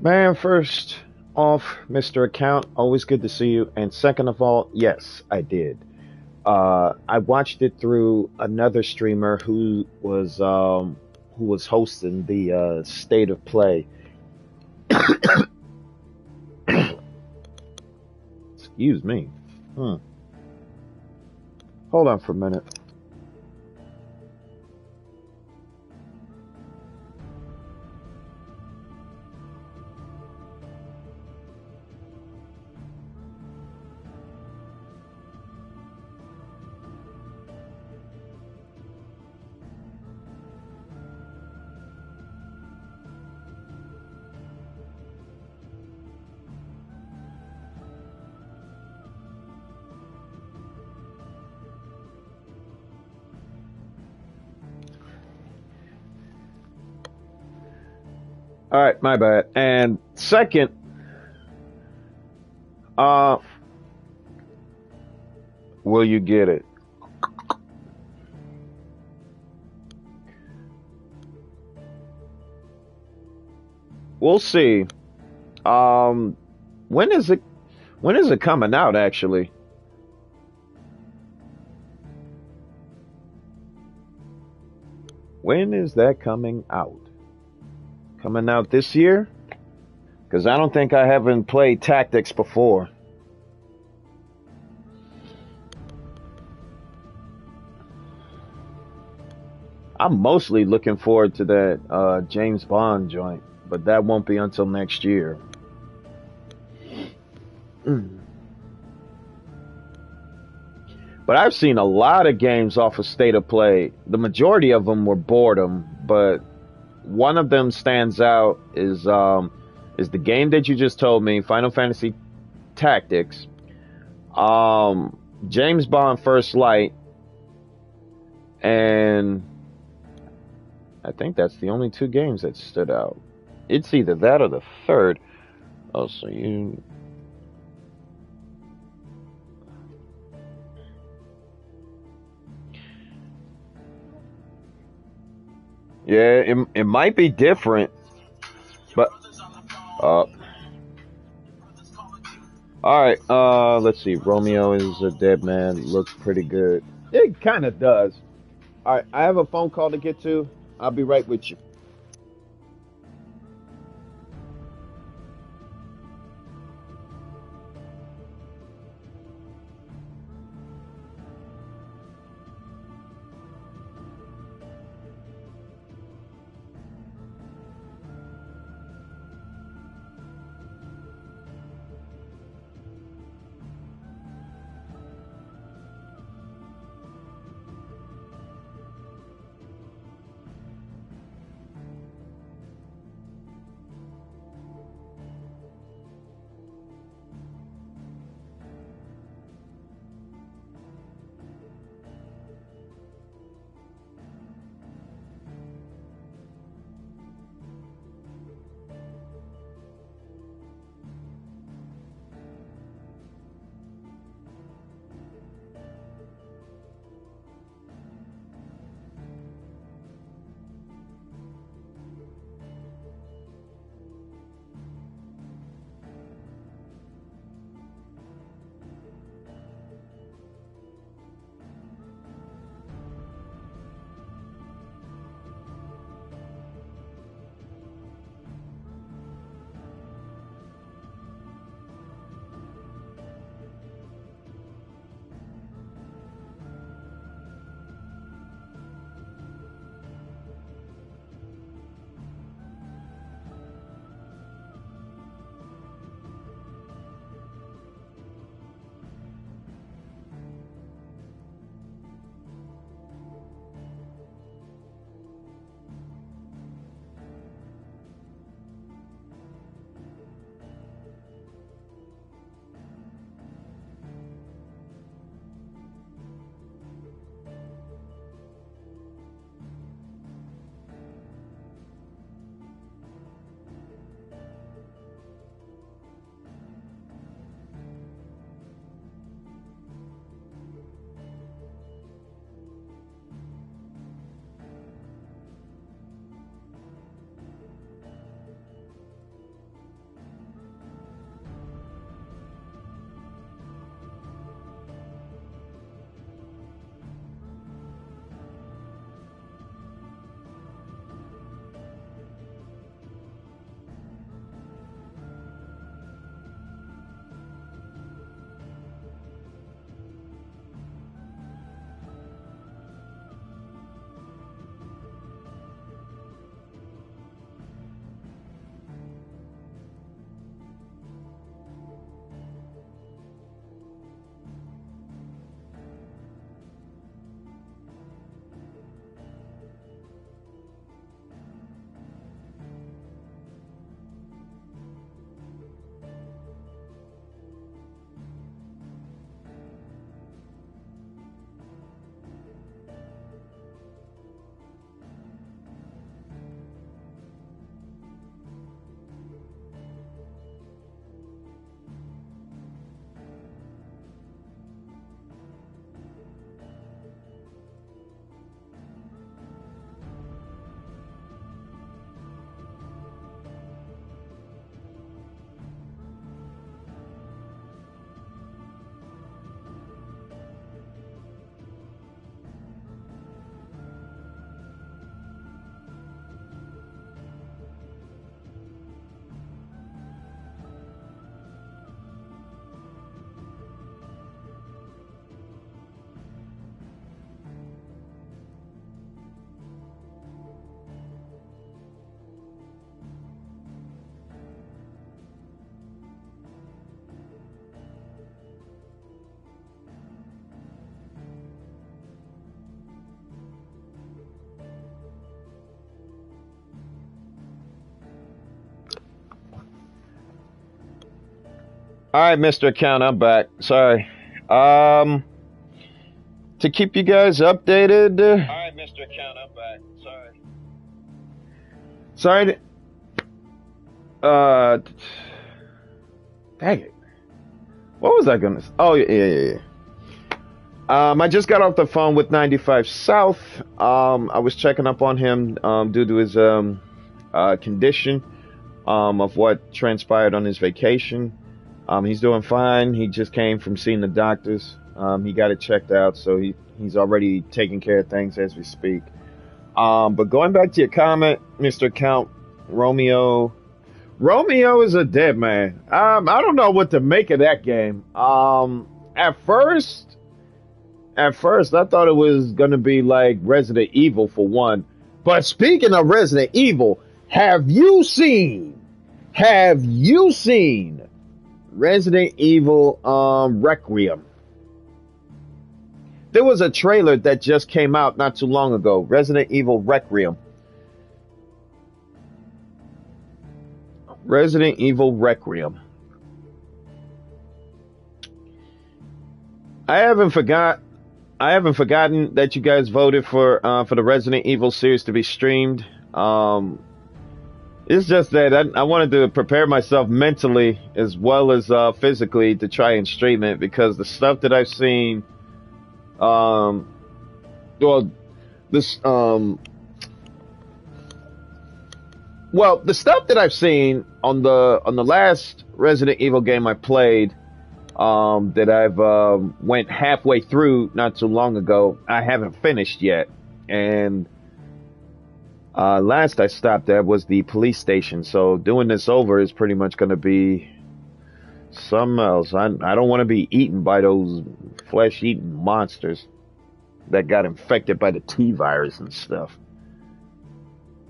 Man, first off, Mr. Account, always good to see you. And second of all, yes, I did. I watched it through another streamer who was hosting the State of Play. Excuse me. Hmm. Hold on for a minute. All right, my bad. And second, uh, will you get it? We'll see. Um, when is it? When is it coming out? Actually, when is that coming out? Coming out this year? Because I don't think I haven't played Tactics before. I'm mostly looking forward to that James Bond joint, but that won't be until next year. Mm. But I've seen a lot of games off of State of Play. The majority of them were boredom, but one of them stands out is the game that you just told me, Final Fantasy Tactics, um, James Bond First Light, and I think that's the only two games that stood out. It's either that or the third. Oh, so you. Yeah, it might be different, but uh, all right. Let's see. Romeo is a dead man. Looks pretty good. It kind of does. All right, I have a phone call to get to. I'll be right with you. All right, Mr. Account, I'm back. Sorry. Um, to keep you guys updated. All right, Mr. Account, I'm back. Sorry. Sorry. Dang it. What was I gonna? Oh yeah. I just got off the phone with 95 South. I was checking up on him due to his condition of what transpired on his vacation. He's doing fine. He just came from seeing the doctors. He got it checked out, so he's already taking care of things as we speak. But going back to your comment, Mr. Count, Romeo is a dead man. I don't know what to make of that game. At first, I thought it was gonna be like Resident Evil for one. But speaking of Resident Evil, have you seen Resident Evil Requiem? There was a trailer that just came out not too long ago. Resident Evil Requiem. Resident Evil Requiem. I haven't forgotten that you guys voted for the Resident Evil series to be streamed. It's just that I wanted to prepare myself mentally as well as physically to try and stream it, because the stuff that I've seen, well, this well, the stuff that I've seen on the last Resident Evil game I played, that I've went halfway through not too long ago. I haven't finished yet, and last I stopped at was the police station. So doing this over is pretty much going to be something else. I don't want to be eaten by those flesh-eating monsters that got infected by the T virus and stuff.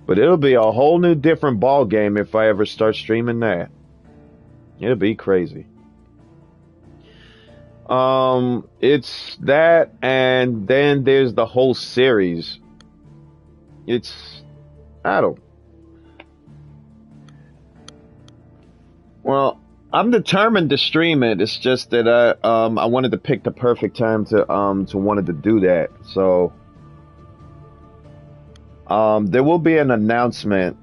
But it'll be a whole new different ball game if I ever start streaming that. It'll be crazy. It's that, and then there's the whole series. Well, I'm determined to stream it. It's just that I wanted to pick the perfect time to wanted to do that. So there will be an announcement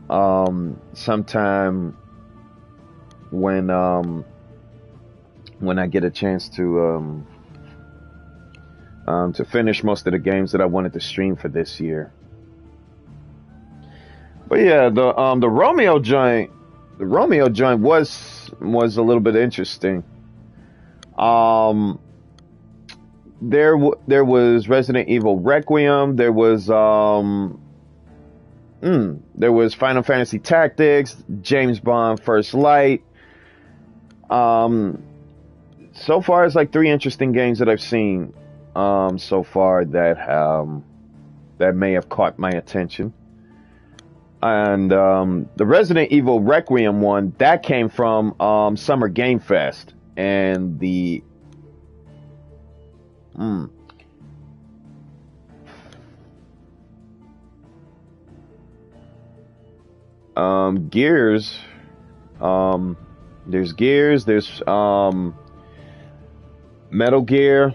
sometime when I get a chance to finish most of the games that I wanted to stream for this year. But yeah, the Romeo joint was a little bit interesting. There was Resident Evil Requiem. There was Final Fantasy Tactics, James Bond First Light. So far, it's like 3 interesting games that I've seen so far that may have caught my attention. And the Resident Evil Requiem one, that came from Summer Game Fest, and the Gears. There's Gears. There's Metal Gear.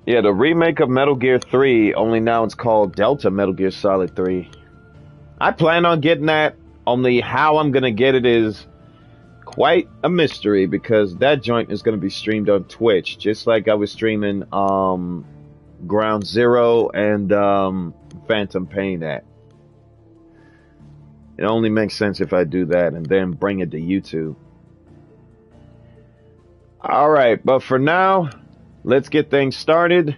Yeah, the remake of Metal Gear 3, only now it's called Delta Metal Gear Solid 3. I plan on getting that, only how I'm going to get it is quite a mystery, because that joint is going to be streamed on Twitch, just like I was streaming Ground Zero and Phantom Pain at. It only makes sense if I do that and then bring it to YouTube. Alright, but for now, let's get things started,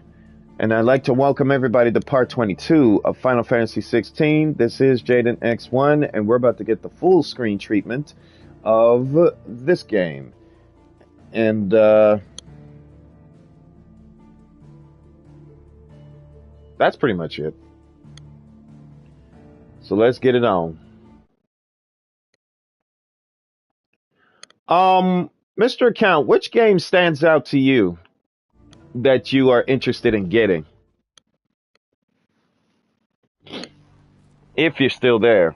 and I'd like to welcome everybody to part 22 of Final Fantasy XVI. This is Jaden X1, and we're about to get the full screen treatment of this game. And that's pretty much it. So let's get it on. Mr. Account, which game stands out to you that you are interested in getting? If you're still there.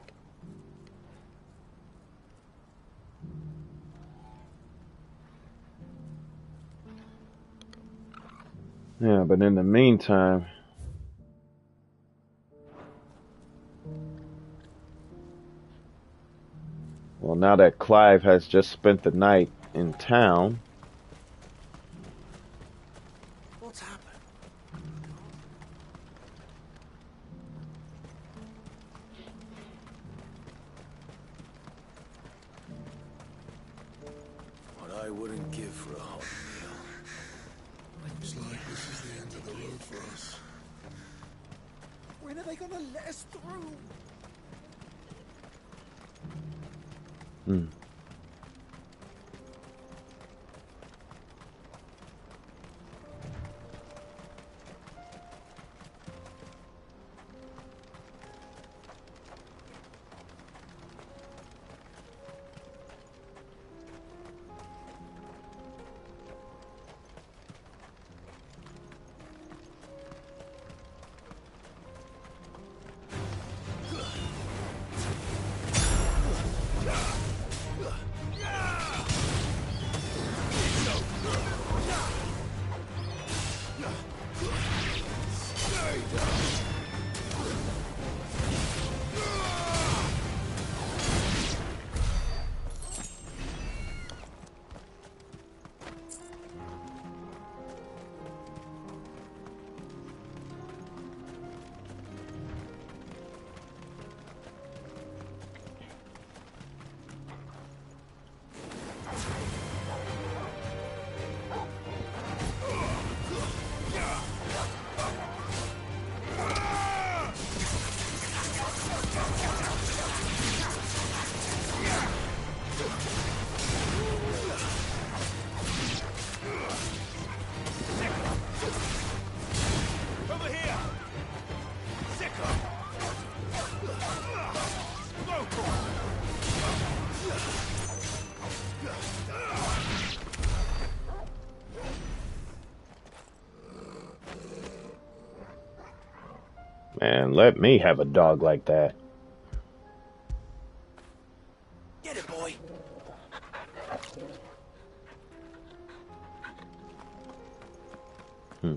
Yeah, but in the meantime, well, now that Clive has just spent the night in town. What's happened? What I wouldn't give for a hot meal. Looks like this is the end of the road for us. When are they gonna let us through? Hmm. Man, let me have a dog like that. Get it, boy. Hmm.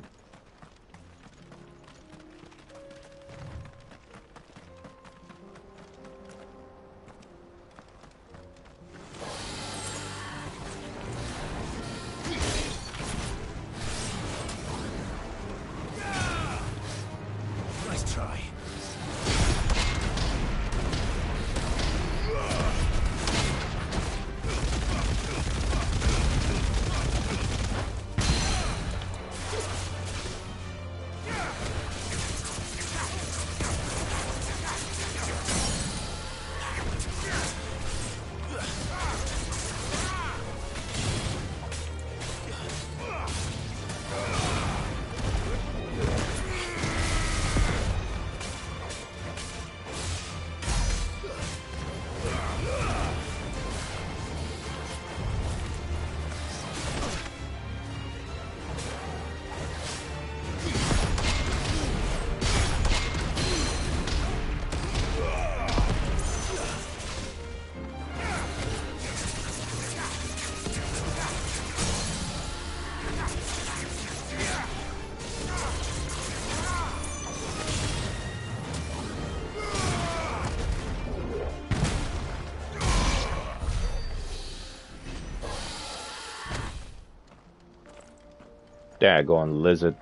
Nice try. Daggone lizard.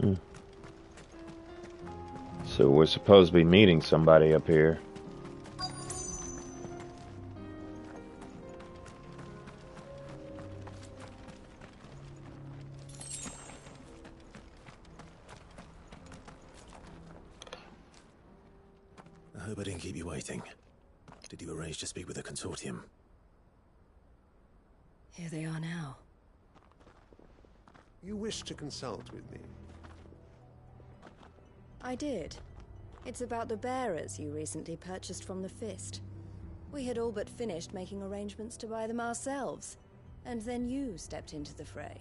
Hmm. So we're supposed to be meeting somebody up here. I hope I didn't keep you waiting. Did you arrange to speak with the consortium? Here they are now. You wish to consult with me? I did. It's about the bearers you recently purchased from the Fist. We had all but finished making arrangements to buy them ourselves, and then you stepped into the fray.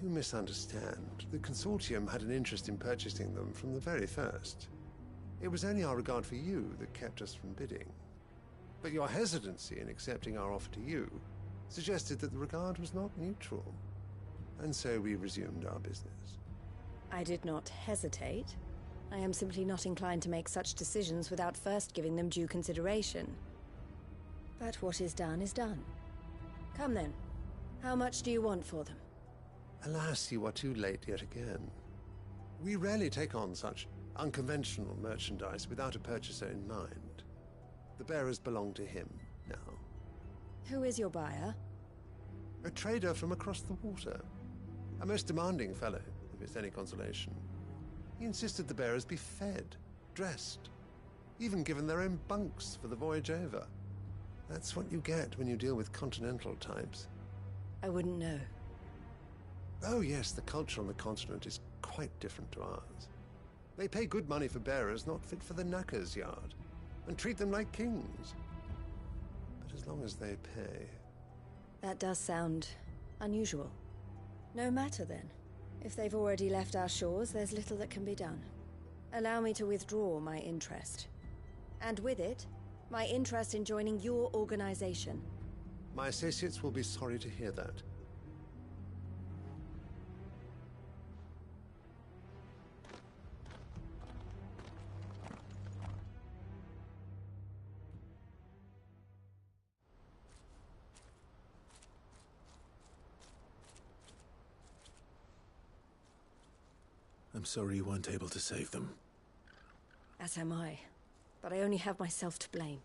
You misunderstand. The consortium had an interest in purchasing them from the very first. It was only our regard for you that kept us from bidding. But your hesitancy in accepting our offer to you suggested that the regard was not mutual. And so we resumed our business. I did not hesitate. I am simply not inclined to make such decisions without first giving them due consideration. But what is done is done. Come then. How much do you want for them? Alas, you are too late yet again. We rarely take on such unconventional merchandise without a purchaser in mind. The bearers belong to him now. Who is your buyer? A trader from across the water. A most demanding fellow, if it's any consolation. He insisted the bearers be fed, dressed, even given their own bunks for the voyage over. That's what you get when you deal with continental types. I wouldn't know. Oh yes, the culture on the continent is quite different to ours. They pay good money for bearers not fit for the knacker's yard, and treat them like kings. But as long as they pay... That does sound unusual. No matter then. If they've already left our shores, there's little that can be done. Allow me to withdraw my interest. And with it, my interest in joining your organization. My associates will be sorry to hear that. I'm sorry you weren't able to save them. As am I. But I only have myself to blame.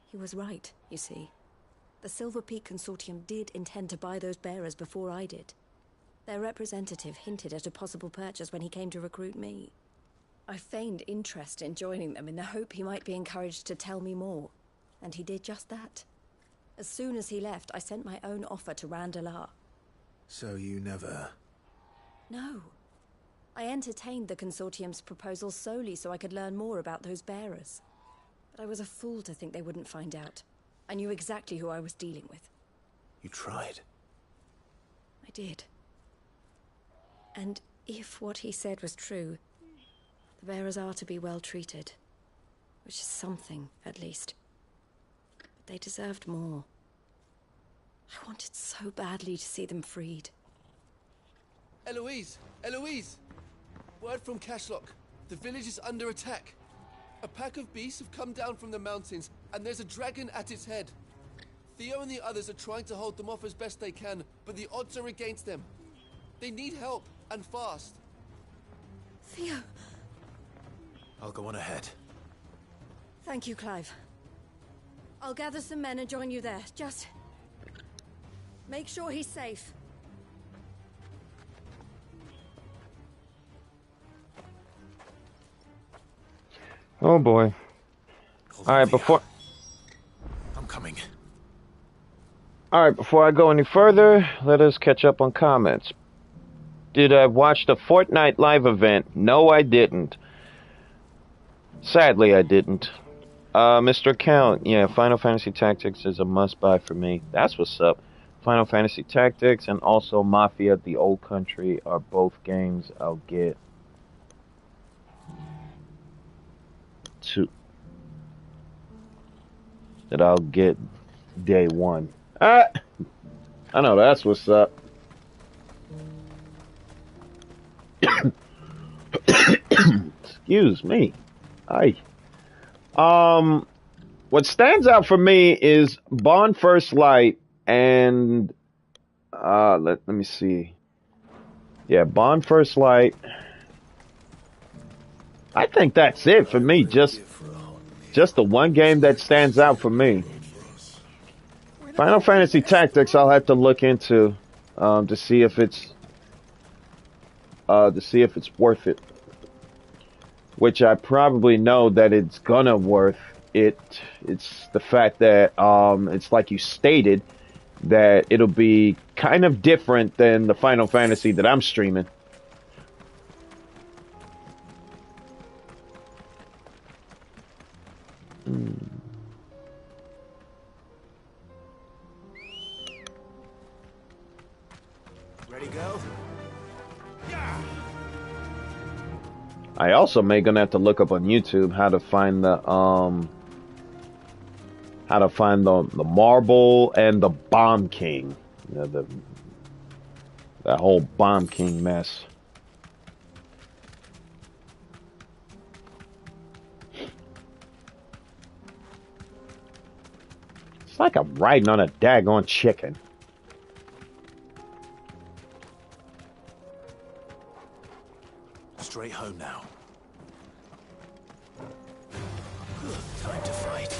He was right, you see. The Silver Peak Consortium did intend to buy those bearers before I did. Their representative hinted at a possible purchase when he came to recruit me. I feigned interest in joining them in the hope he might be encouraged to tell me more. And he did just that. As soon as he left, I sent my own offer to Randalar. So you never... No. I entertained the Consortium's proposal solely so I could learn more about those bearers. But I was a fool to think they wouldn't find out. I knew exactly who I was dealing with. You tried. I did. And if what he said was true, the bearers are to be well treated. Which is something, at least. But they deserved more. I wanted so badly to see them freed. Eloise! Eloise! Word from Cashlock. The village is under attack. A pack of beasts have come down from the mountains, and there's a dragon at its head. Theo and the others are trying to hold them off as best they can, but the odds are against them. They need help, and fast. Theo! I'll go on ahead. Thank you, Clive. I'll gather some men and join you there. Just... make sure he's safe. Oh boy. Alright, before I'm coming. Alright, before I go any further, let us catch up on comments. Did I watch the Fortnite live event? No, I didn't. Sadly, I didn't. Mr. Count, yeah, Final Fantasy Tactics is a must-buy for me. That's what's up. Final Fantasy Tactics and also Mafia: The Old Country are both games I'll get day one. I know that's what's up. Excuse me. What stands out for me is Bond First Light and let me see. Yeah, Bond First Light. I think that's it for me. Just the one game that stands out for me. Final Fantasy Tactics I'll have to look into to see if it's worth it. which I probably know that it's gonna worth it. It's the fact that it's like you stated that it'll be kind of different than the Final Fantasy that I'm streaming. Ready, go? I also may gonna have to look up on YouTube how to find the the marble and the bomb king. You know, that whole bomb king mess. It's like I'm riding on a daggone chicken. Straight home now. Time to fight.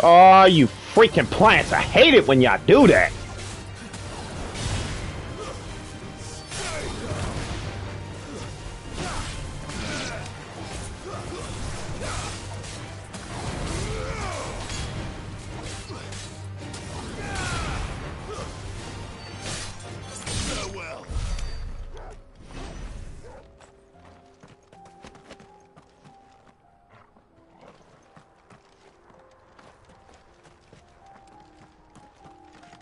Oh, you freaking plants. I hate it when y'all do that.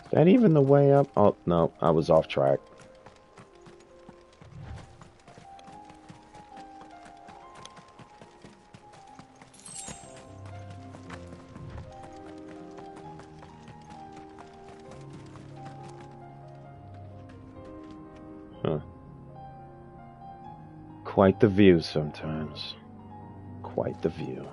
Is that even the way up? Oh, no, I was off track. Huh. Quite the view sometimes. Quite the view.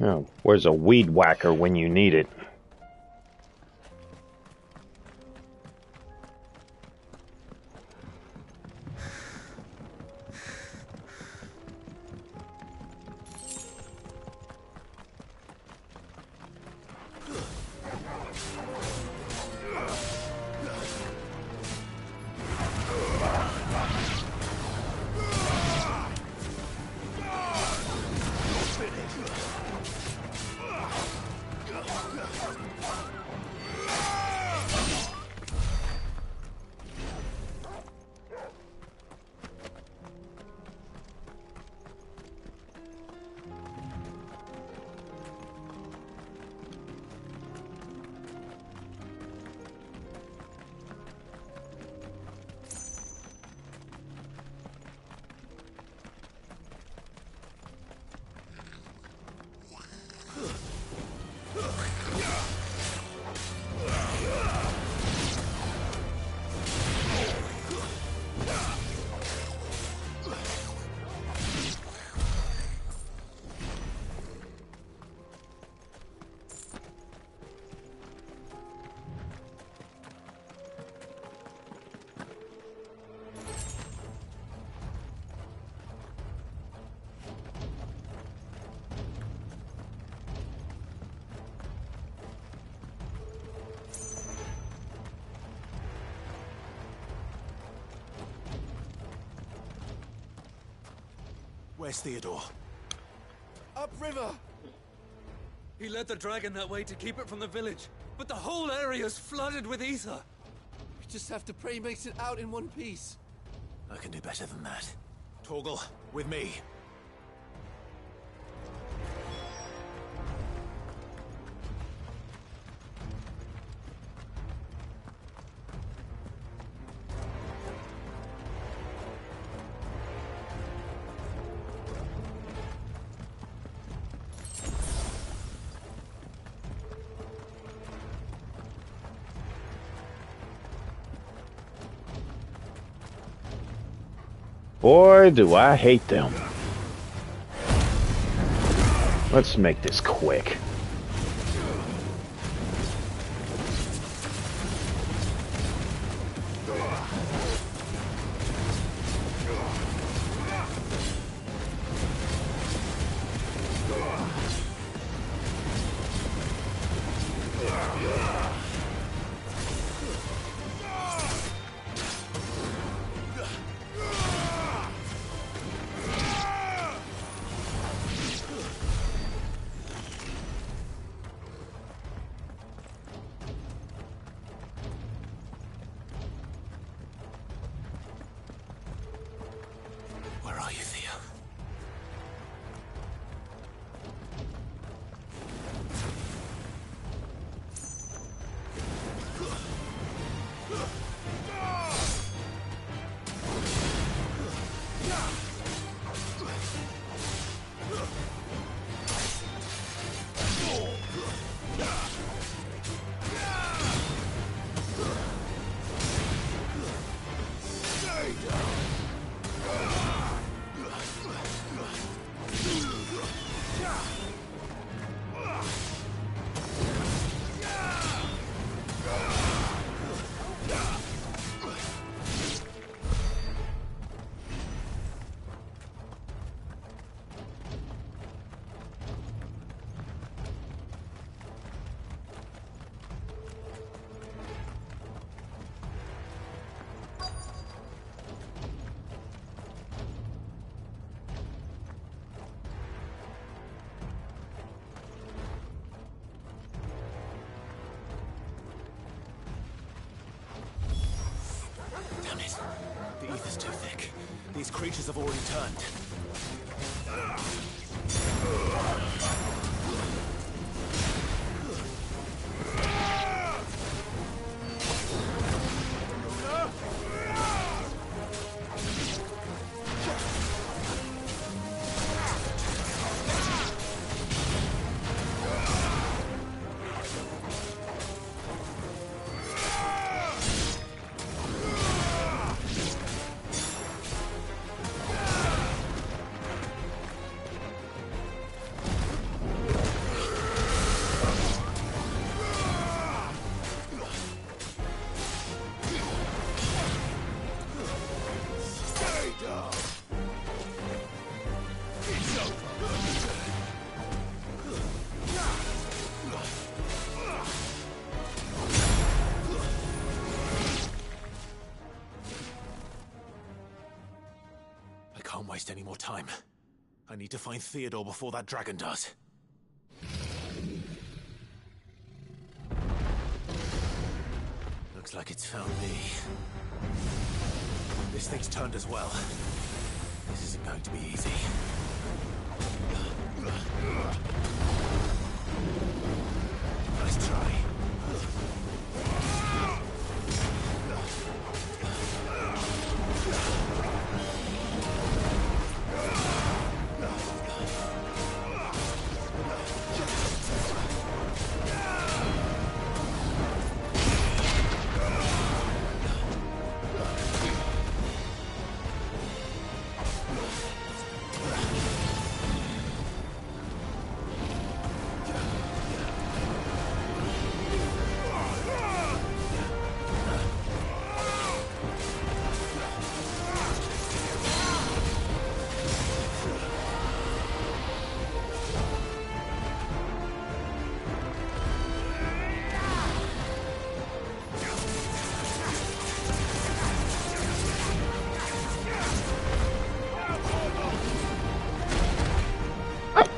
Oh, where's a weed whacker when you need it? Where's Theodore? Upriver! He led the dragon that way to keep it from the village, but the whole area's flooded with ether. We just have to pray he makes it out in one piece. I can do better than that. Torgal, with me. Boy, do I hate them. Let's make this quick. Where are you, Theo? Damn it. The ether's too thick. These creatures have already turned. I can't waste any more time. I need to find Theodore before that dragon does. Looks like it's found me. This thing's turned as well. This isn't going to be easy. Nice try.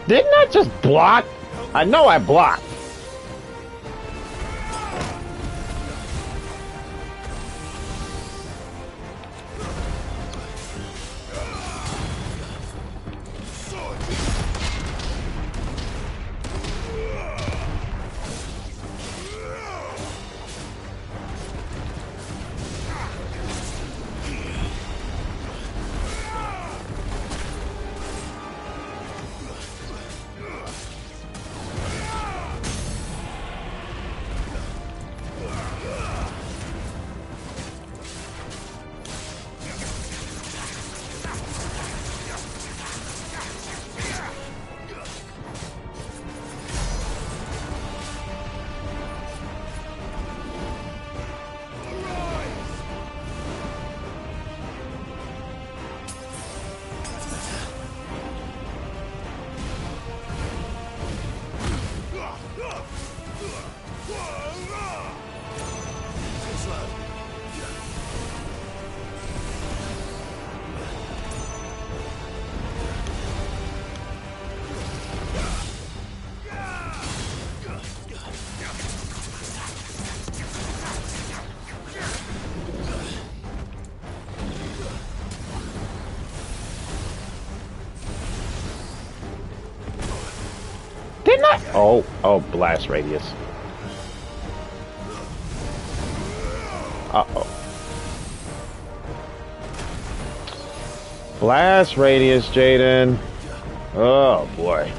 Didn't I just block? I know I blocked. Didn't I? Oh, blast radius. Uh-oh. Blast radius, Jaden. Oh, boy.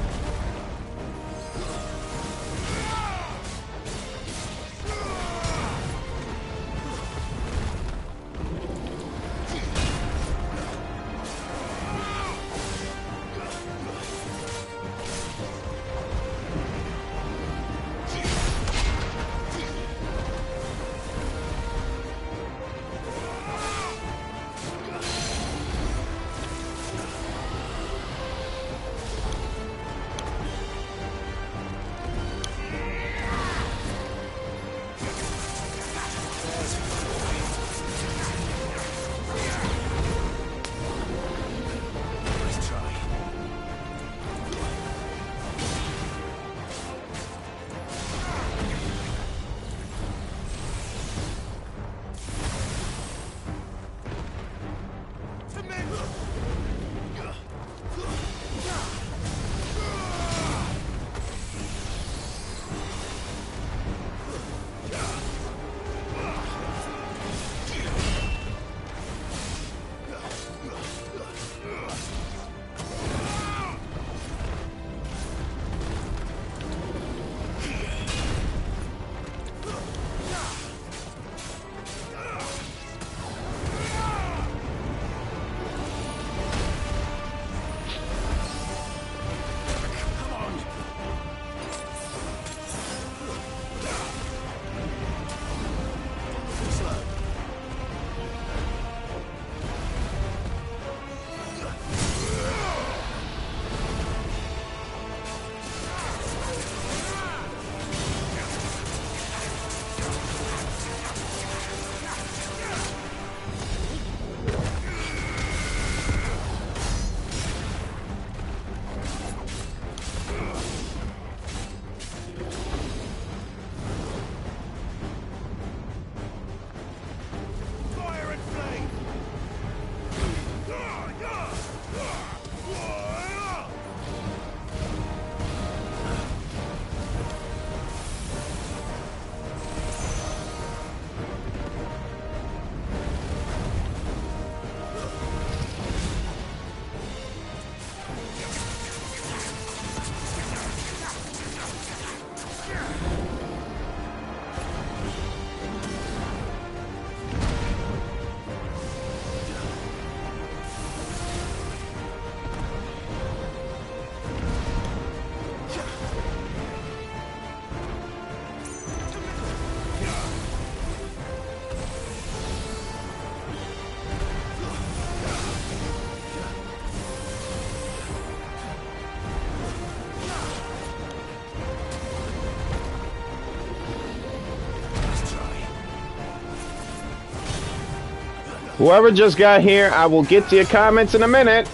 Whoever just got here, I will get to your comments in a minute.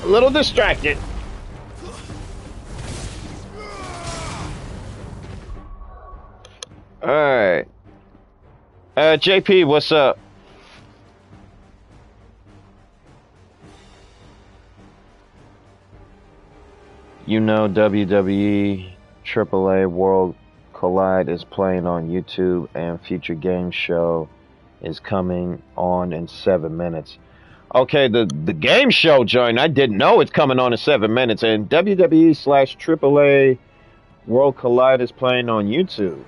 A little distracted. Alright. JP, what's up? You know WWE AAA World Collide is playing on YouTube and Future Game Show is coming on in 7 minutes. Okay, the game show joint, I didn't know it's coming on in 7 minutes, and WWE / AAA World Collide is playing on YouTube.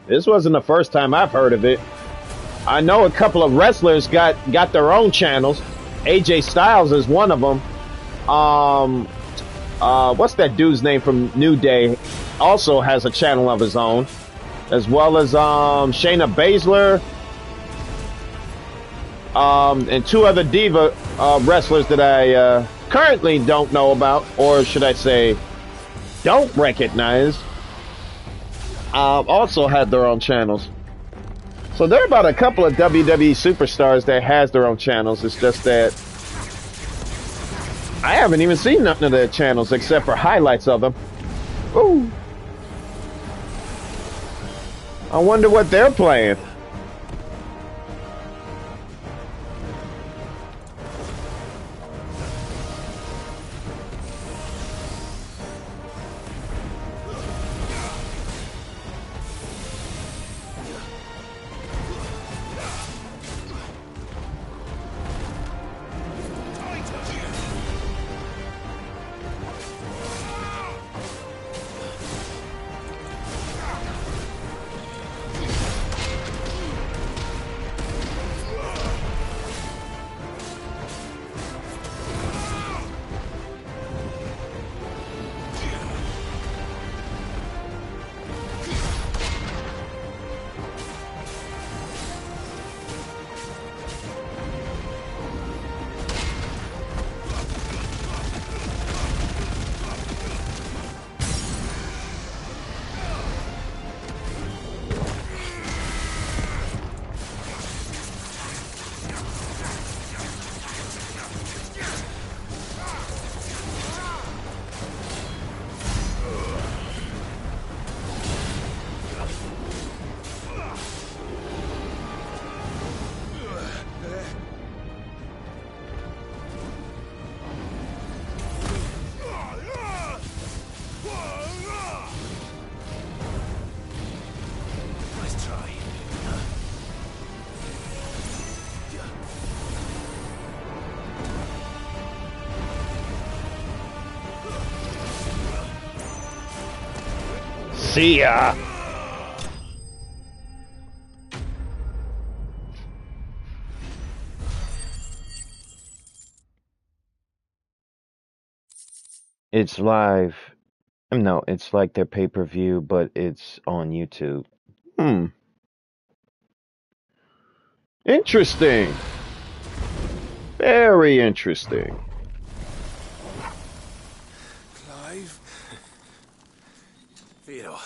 This wasn't the first time I've heard of it. I know a couple of wrestlers got their own channels. AJ Styles is one of them. What's that dude's name from New Day? Also has a channel of his own, as well as Shayna Baszler, and 2 other diva wrestlers that I currently don't know about, or should I say, don't recognize. Also had their own channels. So there are about a couple of WWE superstars that has their own channels. It's just that I haven't even seen none of their channels except for highlights of them. Ooh. I wonder what they're playing. See ya. It's live. No, it's like their pay-per-view, but it's on YouTube. Interesting. Very interesting. Clive? Theodore,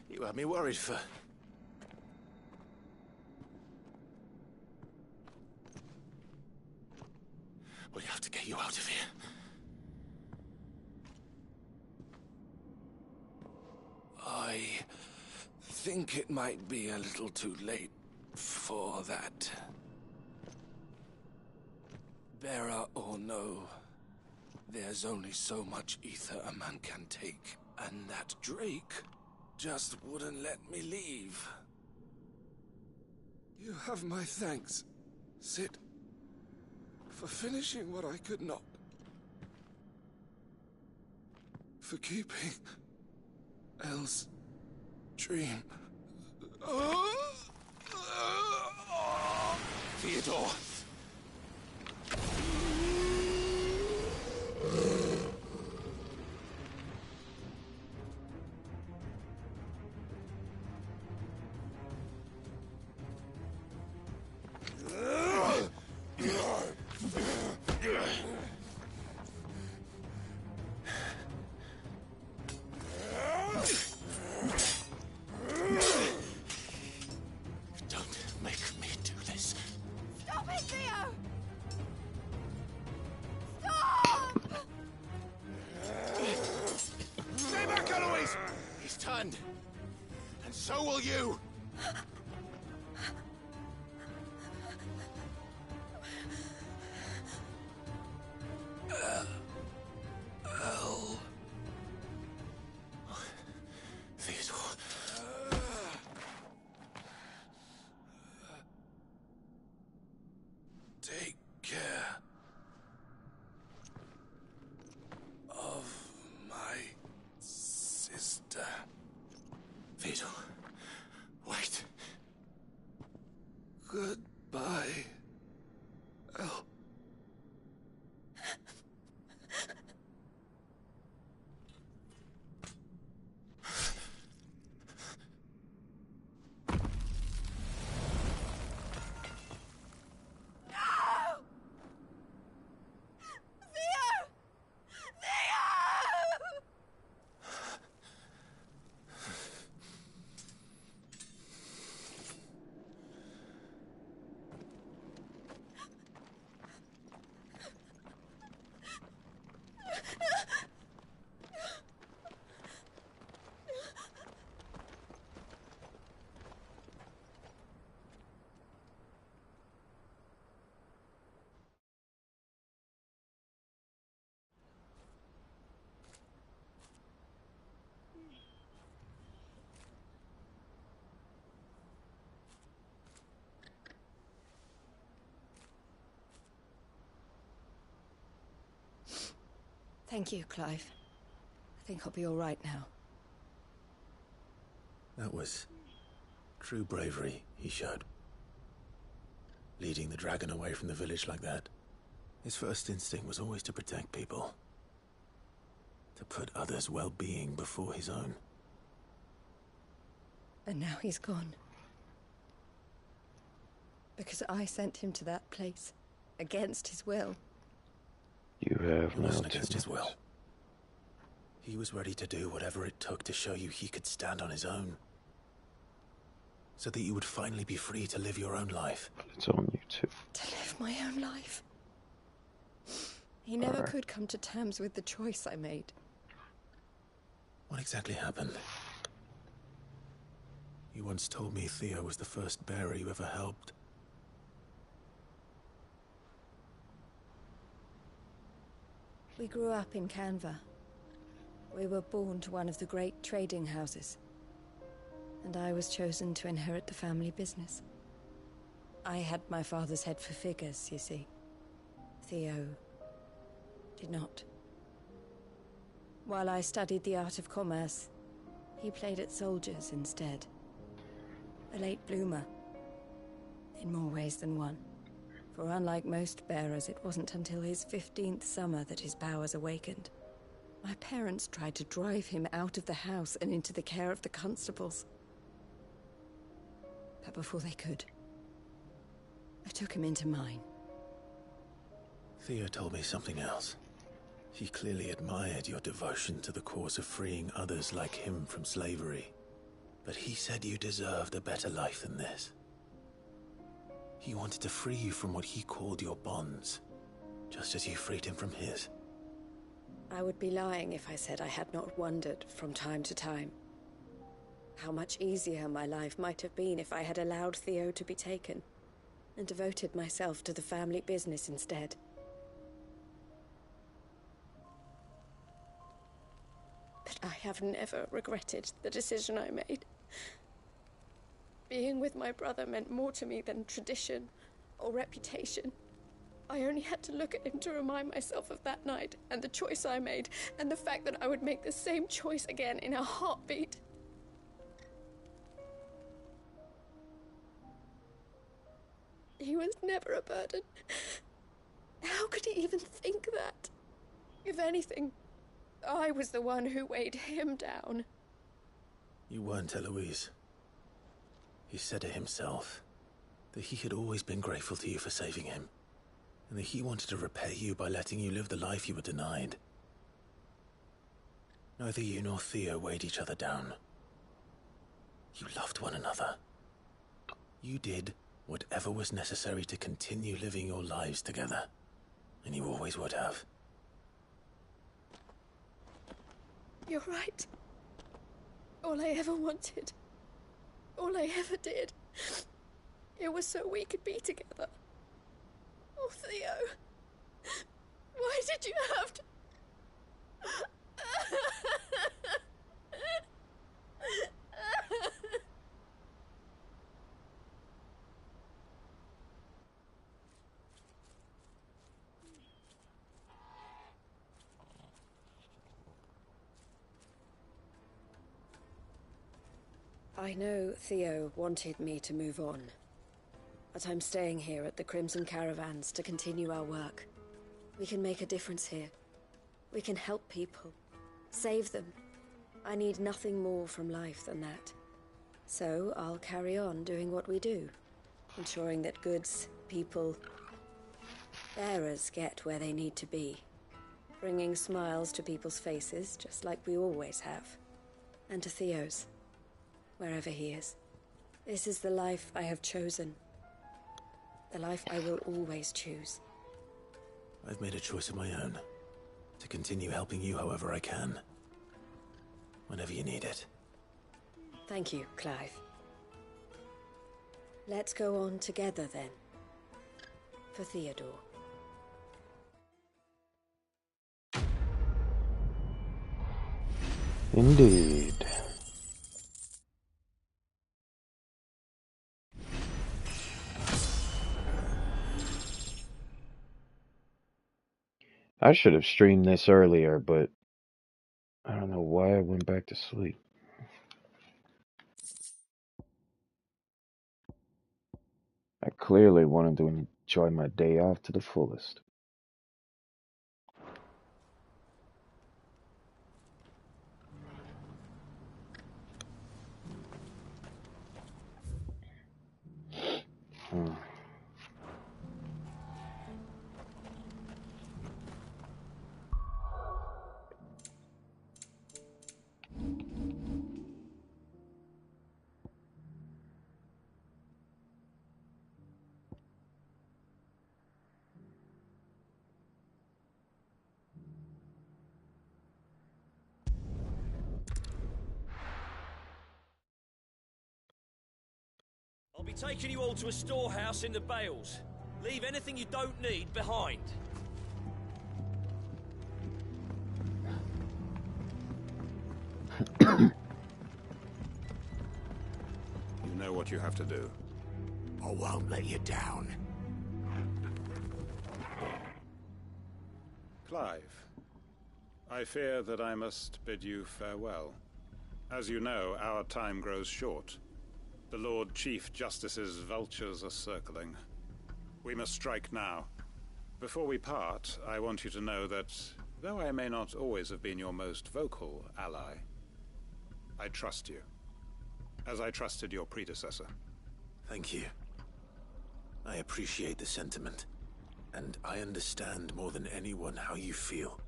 you had me worried for... We have to get you out of here. I think it might be a little too late for that. Bearer or no, there's only so much ether a man can take, and that Drake just wouldn't let me leave. You have my thanks, Sid, for finishing what I could not. For keeping Elle's dream. Theodore! Stop it! you! Theodore. Take care of my sister. Theodore, wait. Goodbye, El. Thank you, Clive. I think I'll be all right now. That was true bravery he showed. Leading the dragon away from the village like that. His first instinct was always to protect people. To put others' well-being before his own. And now he's gone. Because I sent him to that place. Against his will. You have It wasn't now against his 2 will. minutes. He was ready to do whatever it took to show you he could stand on his own. So that you would finally be free to live your own life. But it's on you too. To live my own life. He never could come to terms with the choice I made. What exactly happened? You once told me Theo was the first bearer you ever helped. We grew up in Canva. We were born to one of the great trading houses. And I was chosen to inherit the family business. I had my father's head for figures, you see. Theo did not. While I studied the art of commerce, he played at soldiers instead. A late bloomer. In more ways than one. For unlike most bearers, it wasn't until his 15th summer that his powers awakened. My parents tried to drive him out of the house and into the care of the constables. But before they could, I took him into mine. Theo told me something else. He clearly admired your devotion to the cause of freeing others like him from slavery. But he said you deserved a better life than this. He wanted to free you from what he called your bonds, just as you freed him from his. I would be lying if I said I had not wondered from time to time how much easier my life might have been if I had allowed Theo to be taken and devoted myself to the family business instead. But I have never regretted the decision I made. Being with my brother meant more to me than tradition or reputation. I only had to look at him to remind myself of that night and the choice I made and the fact that I would make the same choice again in a heartbeat. He was never a burden. How could he even think that? If anything, I was the one who weighed him down. You weren't, Eloise. He said it himself, that he had always been grateful to you for saving him, and that he wanted to repay you by letting you live the life you were denied. Neither you nor Theo weighed each other down. You loved one another. You did whatever was necessary to continue living your lives together, and you always would have. You're right. All I ever wanted All I ever did. It was so we could be together. Oh, Theo. Why did you have to... I know Theo wanted me to move on, but I'm staying here at the Crimson Caravans to continue our work. We can make a difference here. We can help people, save them. I need nothing more from life than that. So I'll carry on doing what we do, ensuring that goods, people, bearers get where they need to be, bringing smiles to people's faces just like we always have, and to Theo's. Wherever he is. This is the life I have chosen. The life I will always choose. I've made a choice of my own. To continue helping you however I can. Whenever you need it. Thank you, Clive. Let's go on together then. For Theodore. Indeed. I should have streamed this earlier, but I don't know why I went back to sleep. I clearly wanted to enjoy my day off to the fullest. I'll be taking you all to a storehouse in the Bales. Leave anything you don't need behind. You know what you have to do. I won't let you down. Clive, I fear that I must bid you farewell. As you know, our time grows short. The Lord Chief Justice's vultures are circling. We must strike now. Before we part, I want you to know that, though I may not always have been your most vocal ally, I trust you, as I trusted your predecessor. Thank you. I appreciate the sentiment, and I understand more than anyone how you feel.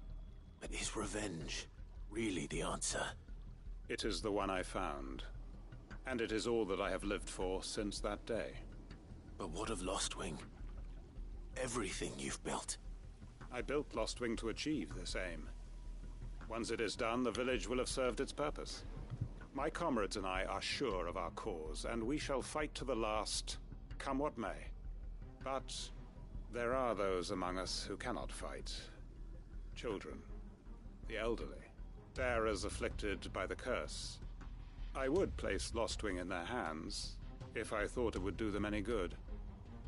But is revenge really the answer? It is the one I found. And it is all that I have lived for since that day. But what of Lostwing? Everything you've built. I built Lostwing to achieve this aim. Once it is done, the village will have served its purpose. My comrades and I are sure of our cause, and we shall fight to the last, come what may. But there are those among us who cannot fight. Children, the elderly, bearers afflicted by the curse. I would place Lostwing in their hands, if I thought it would do them any good.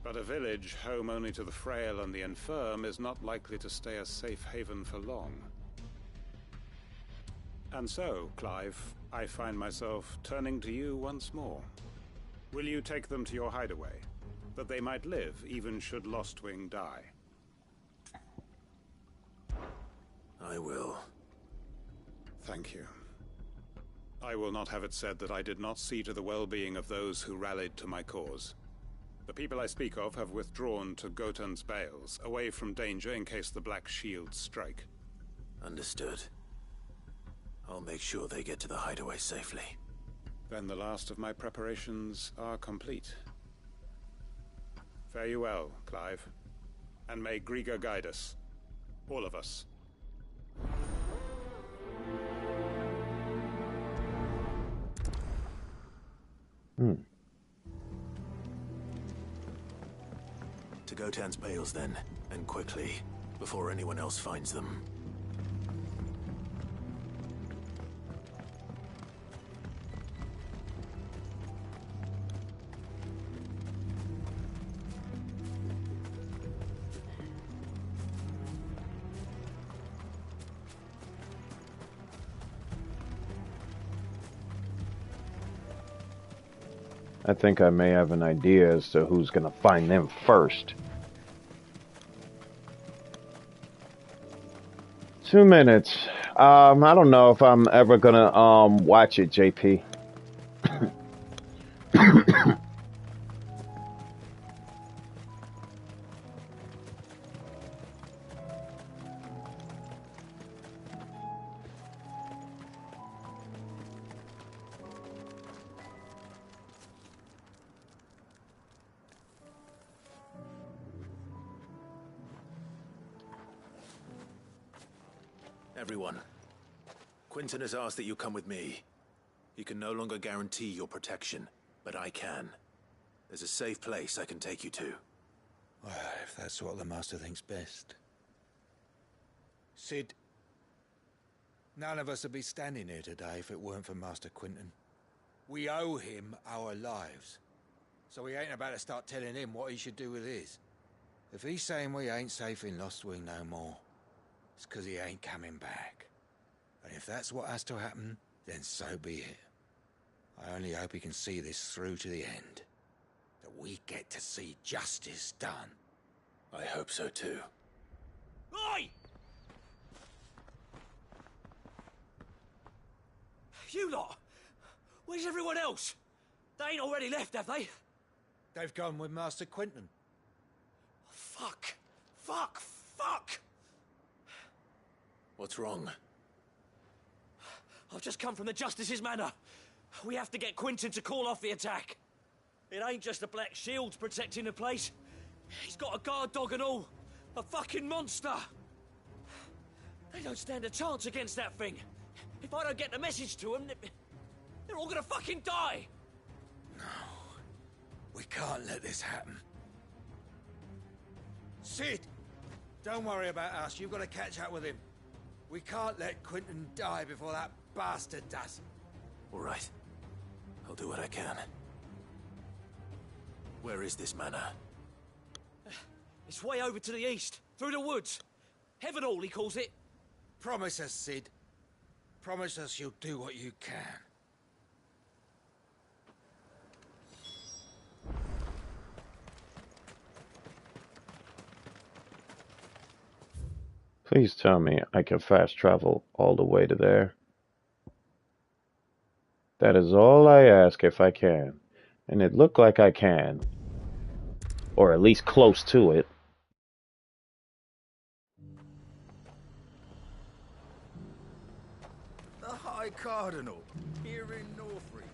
But a village home only to the frail and the infirm is not likely to stay a safe haven for long. And so, Clive, I find myself turning to you once more. Will you take them to your hideaway, that they might live even should Lostwing die? I will. Thank you. I will not have it said that I did not see to the well-being of those who rallied to my cause. The people I speak of have withdrawn to Gotan's Bales, away from danger in case the Black Shields strike. Understood. I'll make sure they get to the hideaway safely. Then the last of my preparations are complete. Fare you well, Clive. And may Greagor guide us. All of us. To Gotan's bales, then, and quickly, before anyone else finds them. I think I may have an idea as to who's gonna find them first. 2 minutes. I don't know if I'm ever gonna watch it, JP. Everyone, Quinton has asked that you come with me. He can no longer guarantee your protection, but I can. There's a safe place I can take you to. Well, if that's what the Master thinks best. Cid, none of us would be standing here today if it weren't for Master Quinton. We owe him our lives. So we ain't about to start telling him what he should do with his. If he's saying we ain't safe in Lostwing no more, it's 'cause he ain't coming back. And if that's what has to happen, then so be it. I only hope he can see this through to the end. That we get to see justice done. I hope so too. Oi! You lot! Where's everyone else? They ain't already left, have they? They've gone with Master Quinton. Fuck! Fuck! Fuck! What's wrong? I've just come from the Justice's manor. We have to get Quinton to call off the attack. It ain't just the Black Shields protecting the place. He's got a guard dog and all. A fucking monster. They don't stand a chance against that thing. If I don't get the message to them, they're all gonna fucking die. No. We can't let this happen. Cid! Don't worry about us. You've got to catch up with him. We can't let Quinton die before that bastard does. All right. I'll do what I can. Where is this manor? It's way over to the east, through the woods. Heavenhall, he calls it. Promise us, Cid. Promise us you'll do what you can. Please tell me I can fast travel all the way to there. That is all I ask if I can. And it looked like I can. Or at least close to it. The High Cardinal, here in Northreach.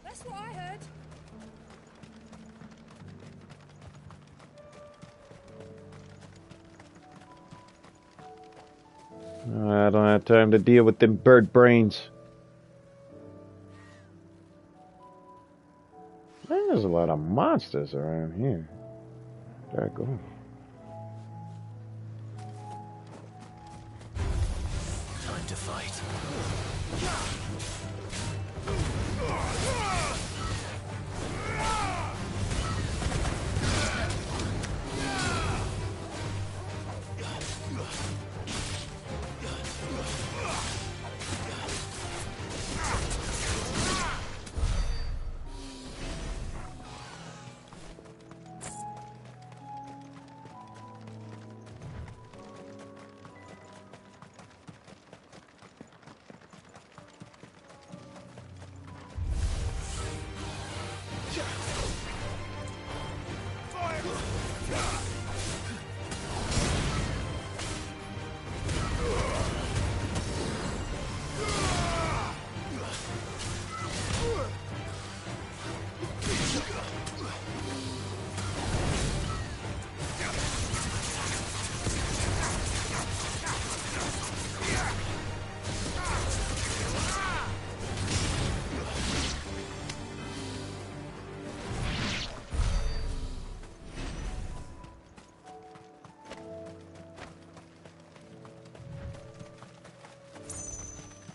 That's what I heard. I don't have time to deal with them bird brains. Man, there's a lot of monsters around here. There I go. Time to fight.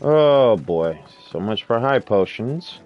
Oh boy, so much for high potions.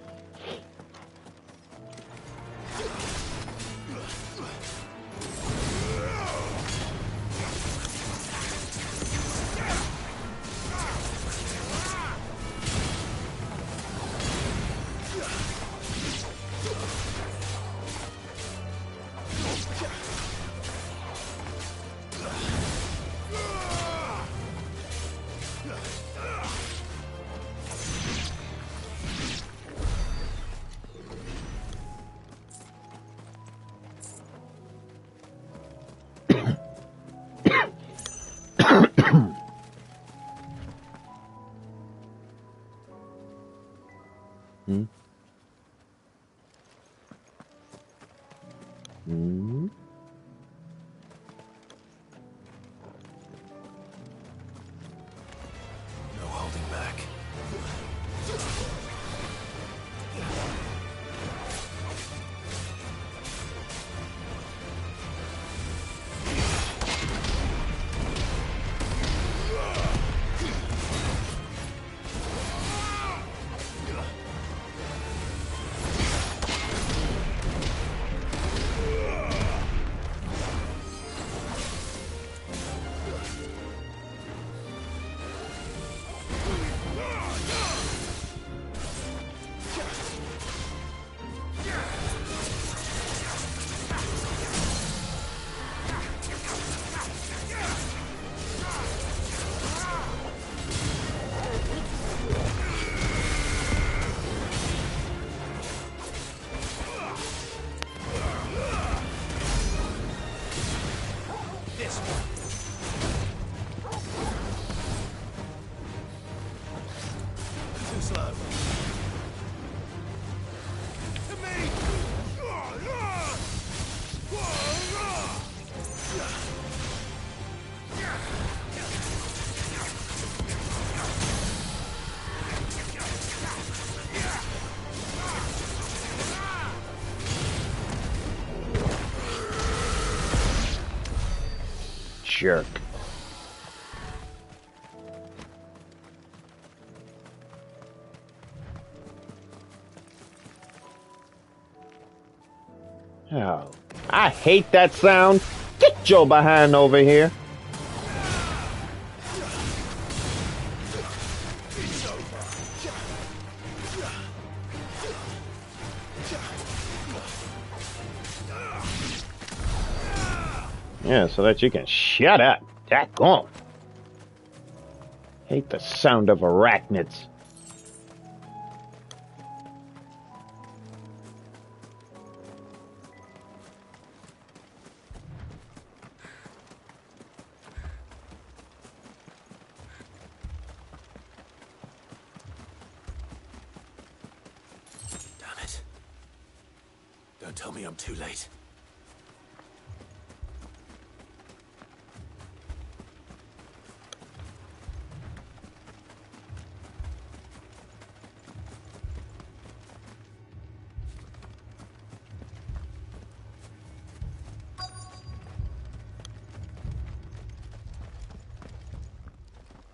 Hmm? Hmm? No holding back. Jerk. Oh, I hate that sound. Get your behind over here. Yeah, so that you can shut up. Daggone. Hate the sound of arachnids. Damn it. Don't tell me I'm too late.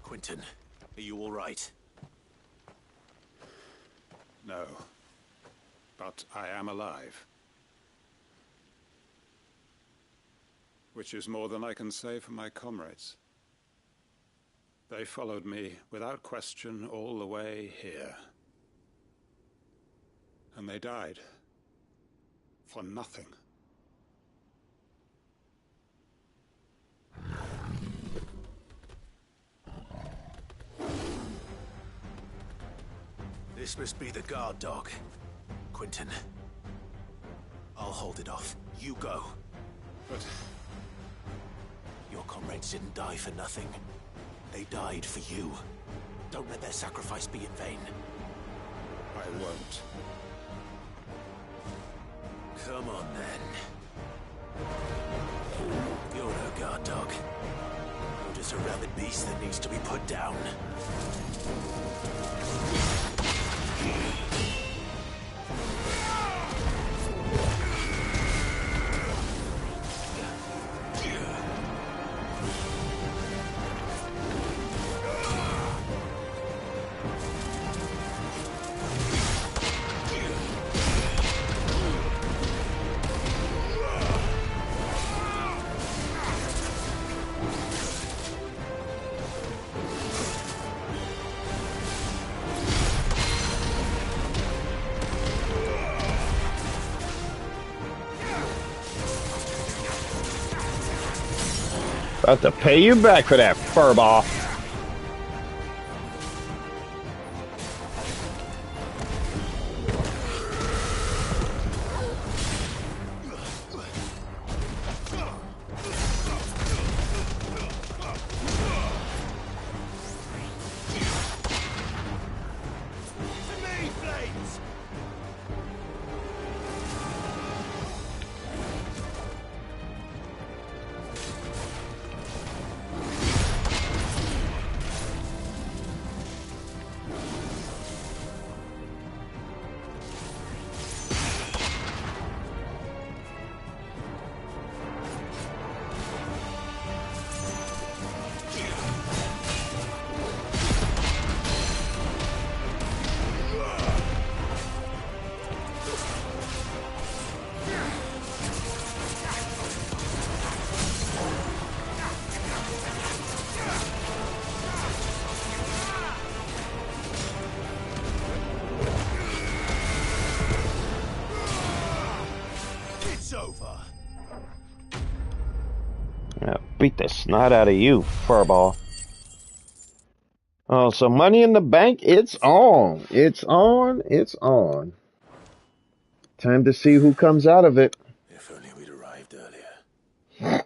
Quentin, are you all right? No. But I am alive. Which is more than I can say for my comrades. They followed me without question all the way here. And they died. For nothing. This must be the guard dog. Quentin. I'll hold it off. You go. But your comrades didn't die for nothing. They died for you. Don't let their sacrifice be in vain. I won't. Come on, then. You're no guard dog. You're just a rabid beast that needs to be put down. About to pay you back for that, furball. Beat the snot out of you, furball. Oh, so Money in the Bank, it's on. It's on. It's on. Time to see who comes out of it. If only we'd arrived earlier.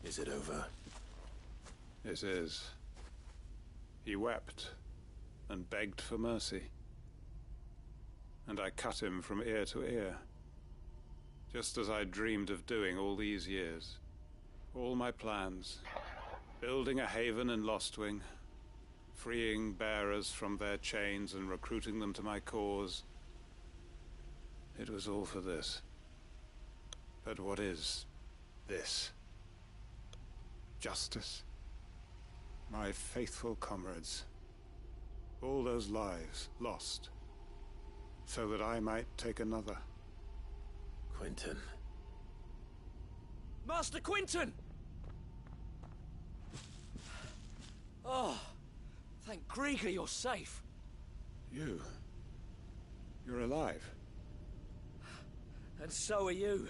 Is it over? It is. He wept and begged for mercy. And I cut him from ear to ear. Just as I dreamed of doing all these years. All my plans. Building a haven in Lostwing. Freeing bearers from their chains and recruiting them to my cause. It was all for this. But what is this? Justice? My faithful comrades. All those lives lost. So that I might take another. Quinton. Master Quinton! Oh, thank Grieger you're safe. You're alive. And so are you.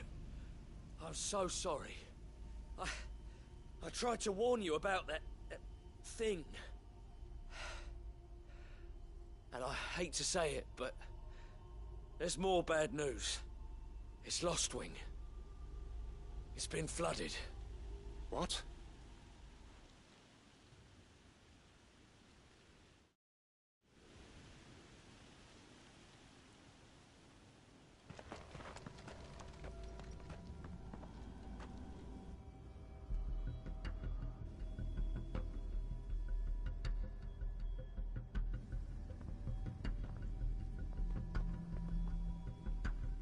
I'm so sorry. I tried to warn you about that thing. And I hate to say it, but there's more bad news. It's Lostwing. It's been flooded. What?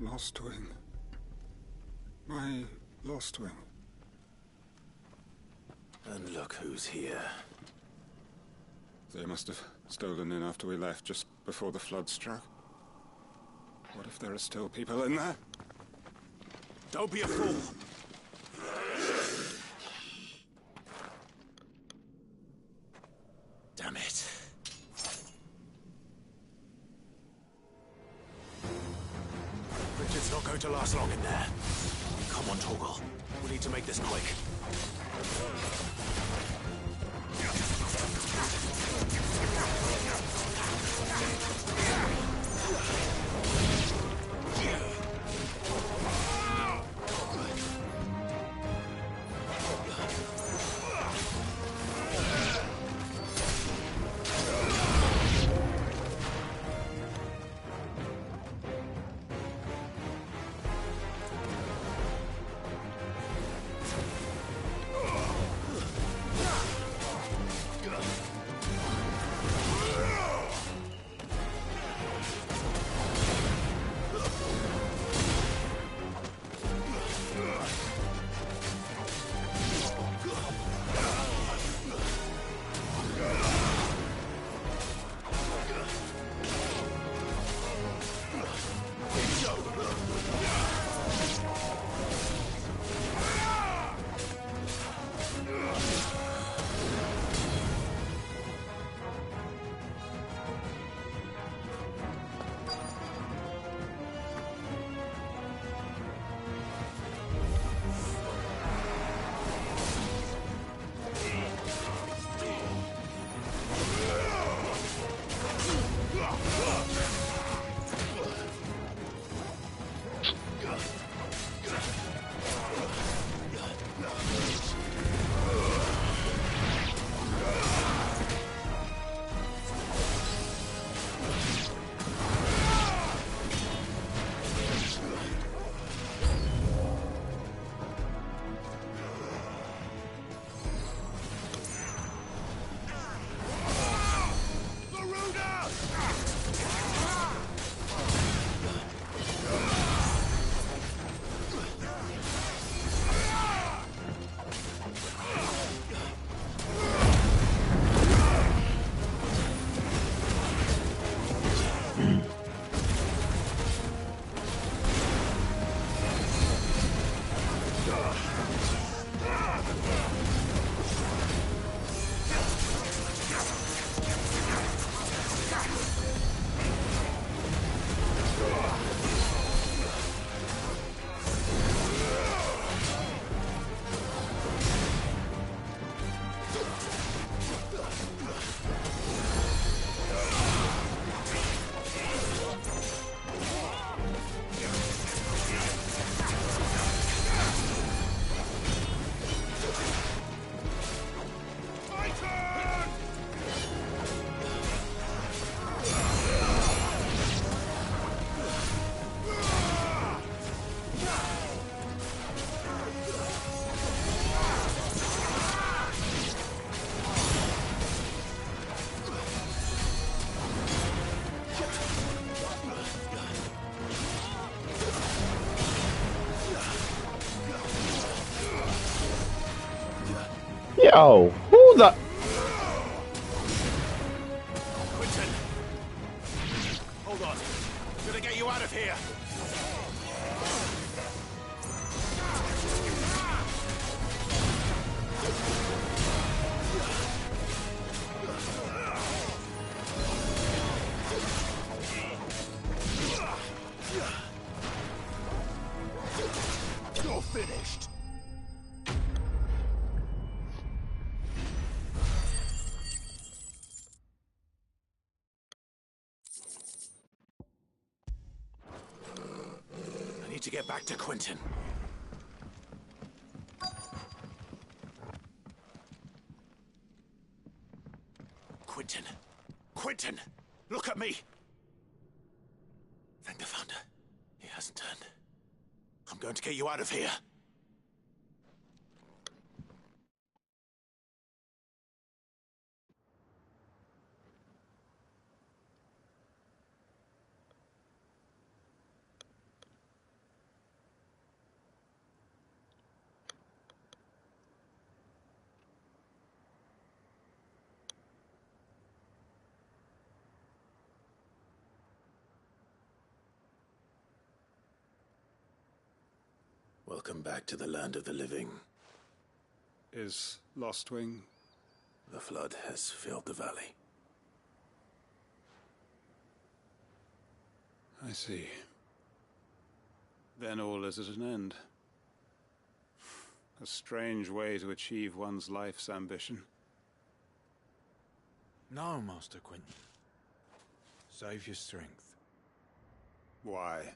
Lostwing. My Lostwing. And look who's here. They must have stolen in after we left, just before the flood struck. What if there are still people in there? Don't be a fool! Damn it. Richard's not going to last long in there. Come on, Torgal. We need to make this quick. Yo, who the? Quinton! Hold on. I'm gonna get you out of here. You're finished. I need to get back to Quinton. Quinton! Quinton! Look at me! Thank the Founder. He hasn't turned. I'm going to get you out of here. Welcome back to the land of the living. Is Lostwing? The flood has filled the valley. I see. Then all is at an end. A strange way to achieve one's life's ambition. No, Master Quinton. Save your strength. Why?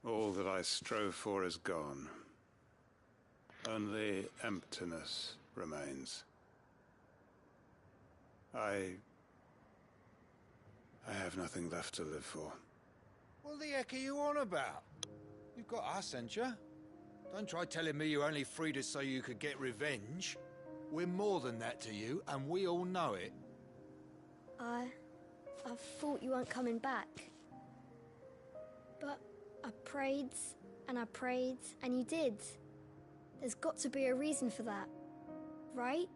All that I strove for is gone. Only emptiness remains. I have nothing left to live for. What the heck are you on about? You've got us, ain't you? Don't try telling me you only freed us so you could get revenge. We're more than that to you, and we all know it. I thought you weren't coming back. But I prayed, and you did. There's got to be a reason for that, right?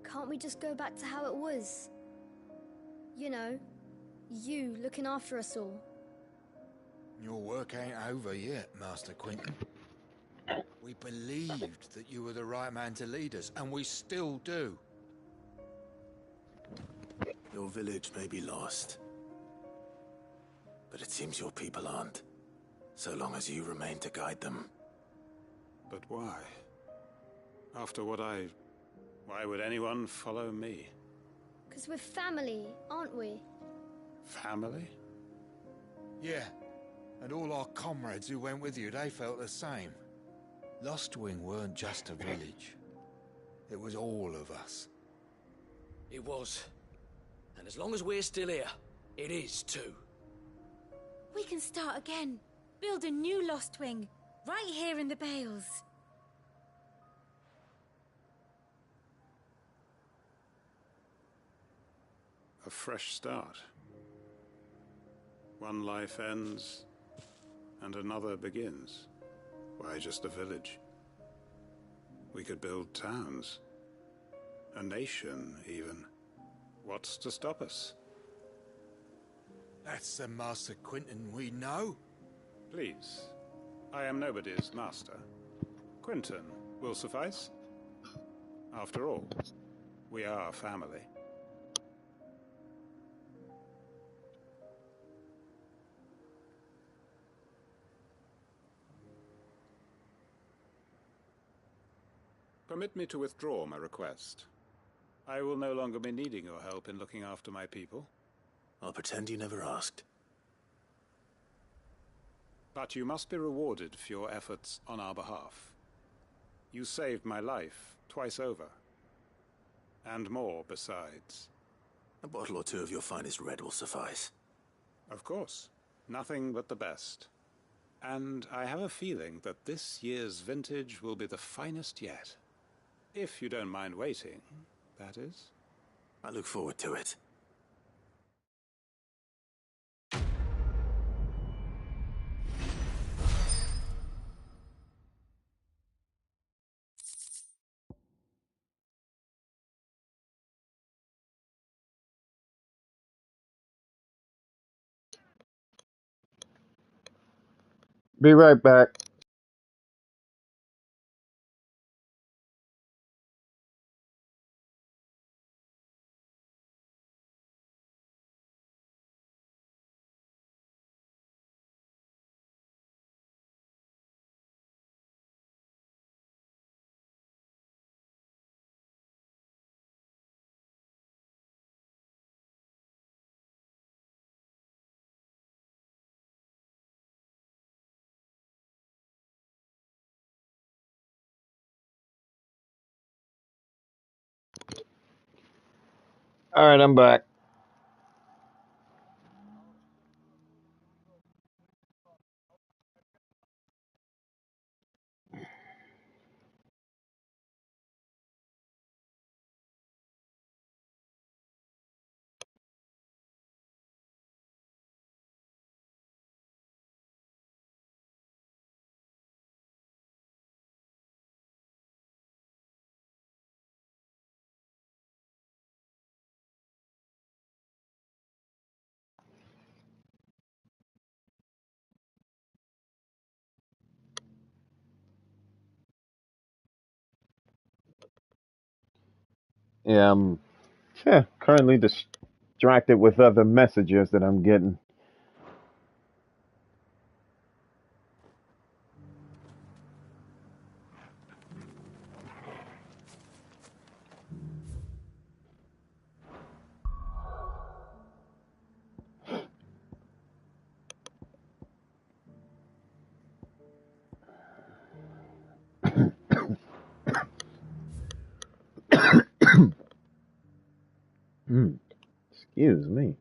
Can't we just go back to how it was? You know, you looking after us all. Your work ain't over yet, Master Quinton. We believed that you were the right man to lead us, and we still do. Your village may be lost, but it seems your people aren't, so long as you remain to guide them. But why? After what why would anyone follow me? 'Cause we're family, aren't we? Family? Yeah, and all our comrades who went with you, they felt the same. Lostwing weren't just a village. It was all of us. It was. And as long as we're still here, it is too. We can start again. Build a new Lostwing, right here in the Bales. A fresh start. One life ends, and another begins. Why just a village? We could build towns. A nation, even. What's to stop us? That's the Master Quinton we know. Please. I am nobody's master. Quinton will suffice. After all, we are family. Permit me to withdraw my request. I will no longer be needing your help in looking after my people. I'll pretend you never asked. But you must be rewarded for your efforts on our behalf. You saved my life twice over. And more besides. A bottle or two of your finest red will suffice. Of course. Nothing but the best. And I have a feeling that this year's vintage will be the finest yet. If you don't mind waiting, that is. I look forward to it. Be right back. All right, I'm back. Yeah, I'm currently distracted with other messages that I'm getting. Excuse me.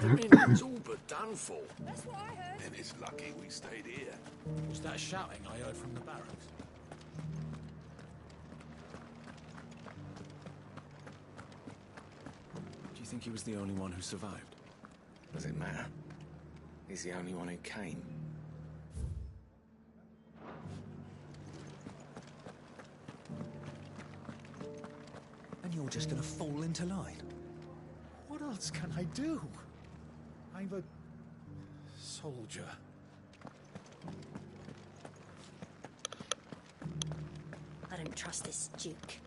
The inning's all but done for. That's what I heard. Then it's lucky we stayed here. Was that shouting I heard from the barracks? Do you think he was the only one who survived? Does it matter? He's the only one who came. And you're just gonna fall into line? What else can I do? I'm a soldier. I don't trust this Duke.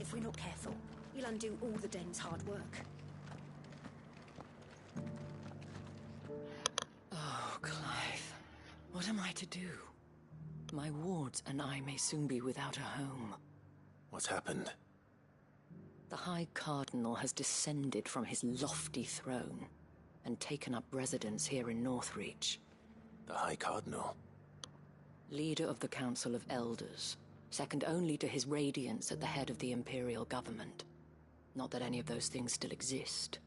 If we're not careful, he'll undo all the Den's hard work. Oh, Clive. What am I to do? My wards and I may soon be without a home. What's happened? The High Cardinal has descended from his lofty throne and taken up residence here in Northreach. The High Cardinal? Leader of the Council of Elders, second only to his Radiance at the head of the Imperial government. Not that any of those things still exist.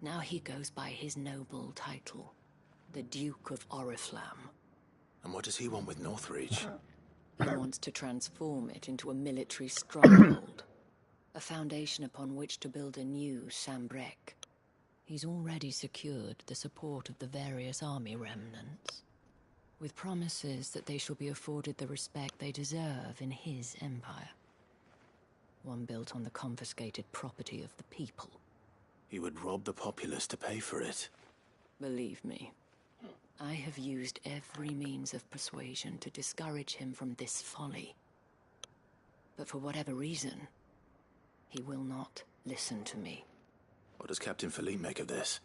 Now he goes by his noble title, the Duke of Oriflamme. And what does he want with Northreach? He wants to transform it into a military stronghold. A foundation upon which to build a new Sambrec. He's already secured the support of the various army remnants, with promises that they shall be afforded the respect they deserve in his empire. One built on the confiscated property of the people. He would rob the populace to pay for it. Believe me, I have used every means of persuasion to discourage him from this folly. But for whatever reason, He will not listen to me. What does Captain Philippe make of this?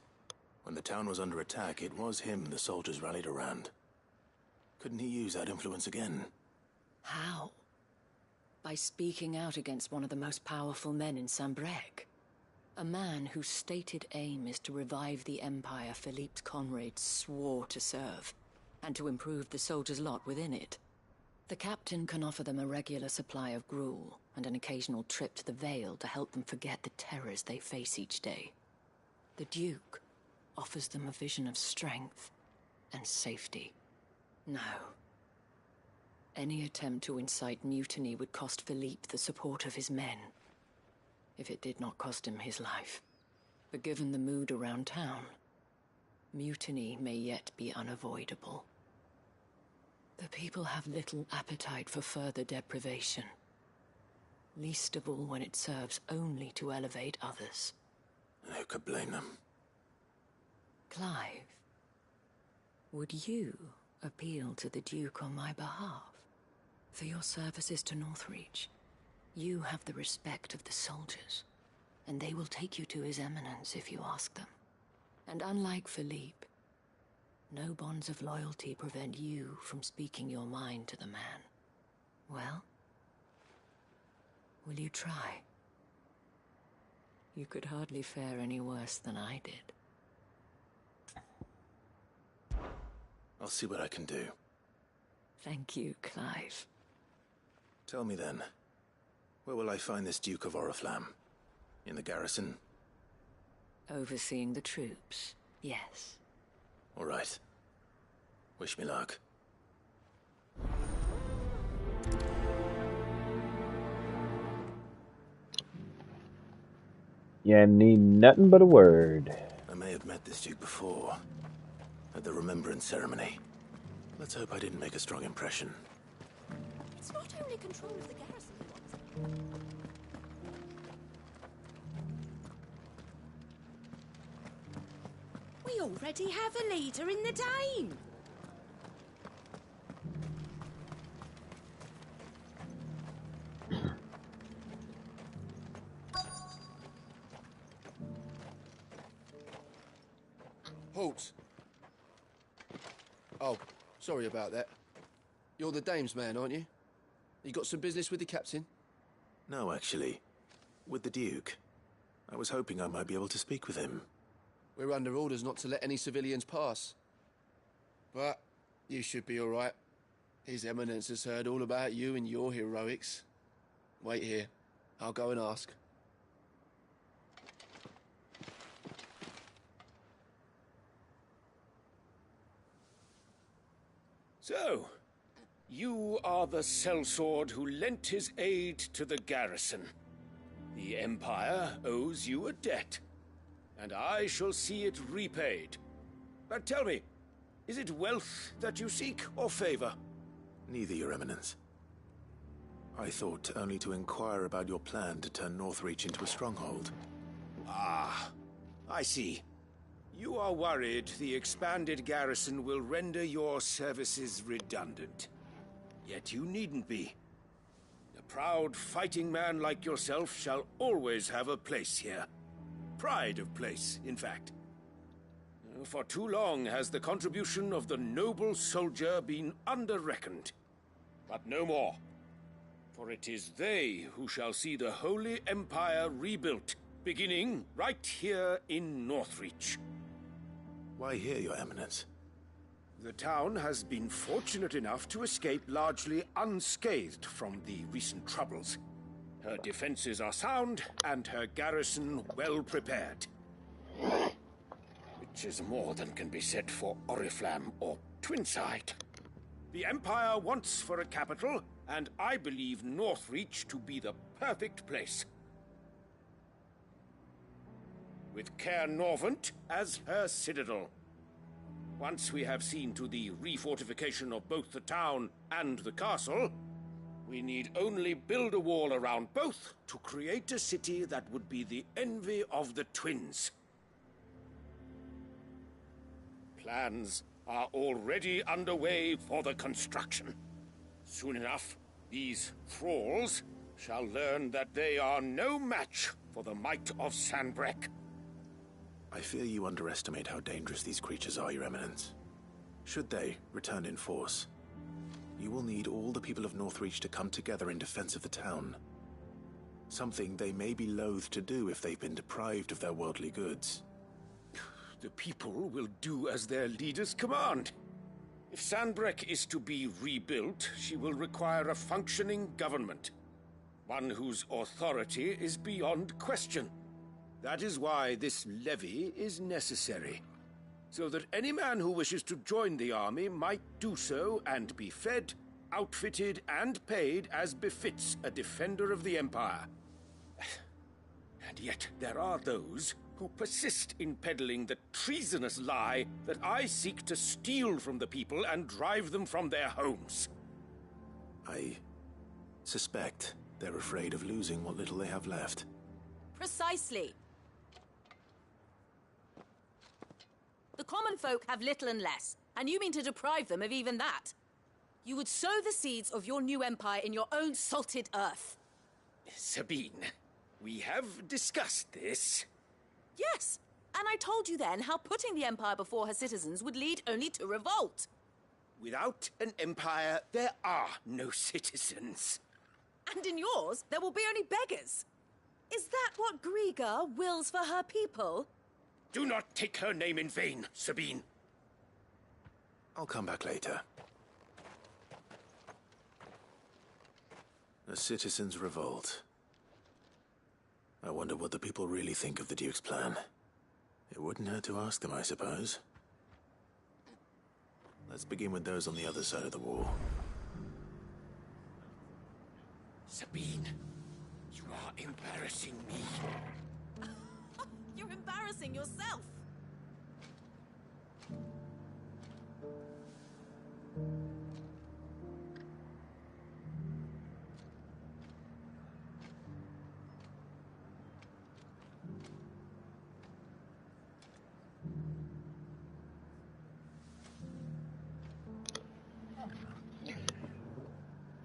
When the town was under attack, it was him the soldiers rallied around. Couldn't he use that influence again? How? By speaking out against one of the most powerful men in Sanbreque. A man whose stated aim is to revive the empire Philippe's comrades swore to serve, and to improve the soldiers' lot within it. The captain can offer them a regular supply of gruel, and an occasional trip to the Vale to help them forget the terrors they face each day. The Duke offers them a vision of strength and safety. No. Any attempt to incite mutiny would cost Philippe the support of his men, if it did not cost him his life. But given the mood around town, mutiny may yet be unavoidable. The people have little appetite for further deprivation, least of all when it serves only to elevate others. Who could blame them? Clive, would you appeal to the Duke on my behalf? For your services to Northreach, you have the respect of the soldiers, and they will take you to His Eminence if you ask them. And unlike Philippe, no bonds of loyalty prevent you from speaking your mind to the man. Well, will you try? You could hardly fare any worse than I did. I'll see what I can do. Thank you, Clive. Tell me then, where will I find this Duke of Oriflamme? In the garrison? Overseeing the troops, yes. All right. Wish me luck. Yeah, need nothing but a word. I may have met this Duke before, at the Remembrance Ceremony. Let's hope I didn't make a strong impression. It's not only control of the garrison he wants. We already have a leader in the Dane. Halt! Oh, sorry about that. You're the dame's man, aren't you? You got some business with the captain? No, actually. With the Duke. I was hoping I might be able to speak with him. We're under orders not to let any civilians pass. But you should be all right. His Eminence has heard all about you and your heroics. Wait here. I'll go and ask. So, you are the sellsword who lent his aid to the garrison. The Empire owes you a debt, and I shall see it repaid. But tell me, is it wealth that you seek, or favor? Neither, Your Eminence. I thought only to inquire about your plan to turn Northreach into a stronghold. Ah, I see. You are worried the expanded garrison will render your services redundant. Yet you needn't be. A proud fighting man like yourself shall always have a place here. Pride of place, in fact. For too long has the contribution of the noble soldier been under-reckoned. But no more. For it is they who shall see the Holy Empire rebuilt, beginning right here in Northreach. Why here, Your Eminence? The town has been fortunate enough to escape largely unscathed from the recent troubles. Her defenses are sound, and her garrison well prepared. Which is more than can be said for Oriflamme or Twinside. The Empire wants for a capital, and I believe Northreach to be the perfect place. With Caer Norvent as her citadel. Once we have seen to the refortification of both the town and the castle, we need only build a wall around both to create a city that would be the envy of the twins. Plans are already underway for the construction. Soon enough, these thralls shall learn that they are no match for the might of Sanbreque. I fear you underestimate how dangerous these creatures are, Your Eminence. Should they return in force, you will need all the people of Northreach to come together in defense of the town. Something they may be loath to do if they've been deprived of their worldly goods. The people will do as their leaders command. If Sanbreque is to be rebuilt, she will require a functioning government. One whose authority is beyond question. That is why this levy is necessary. So that any man who wishes to join the army might do so and be fed, outfitted, and paid as befits a defender of the Empire. And yet there are those who persist in peddling the treasonous lie that I seek to steal from the people and drive them from their homes. I suspect they're afraid of losing what little they have left. Precisely. The common folk have little and less, and you mean to deprive them of even that. You would sow the seeds of your new empire in your own salted earth. Sabine, we have discussed this. Yes, and I told you then how putting the empire before her citizens would lead only to revolt. Without an empire, there are no citizens. And in yours, there will be only beggars. Is that what Griga wills for her people? Do not take her name in vain, Sabine. I'll come back later. A citizens' revolt. I wonder what the people really think of the Duke's plan. It wouldn't hurt to ask them, I suppose. Let's begin with those on the other side of the wall. Sabine, you are embarrassing me. You're embarrassing yourself.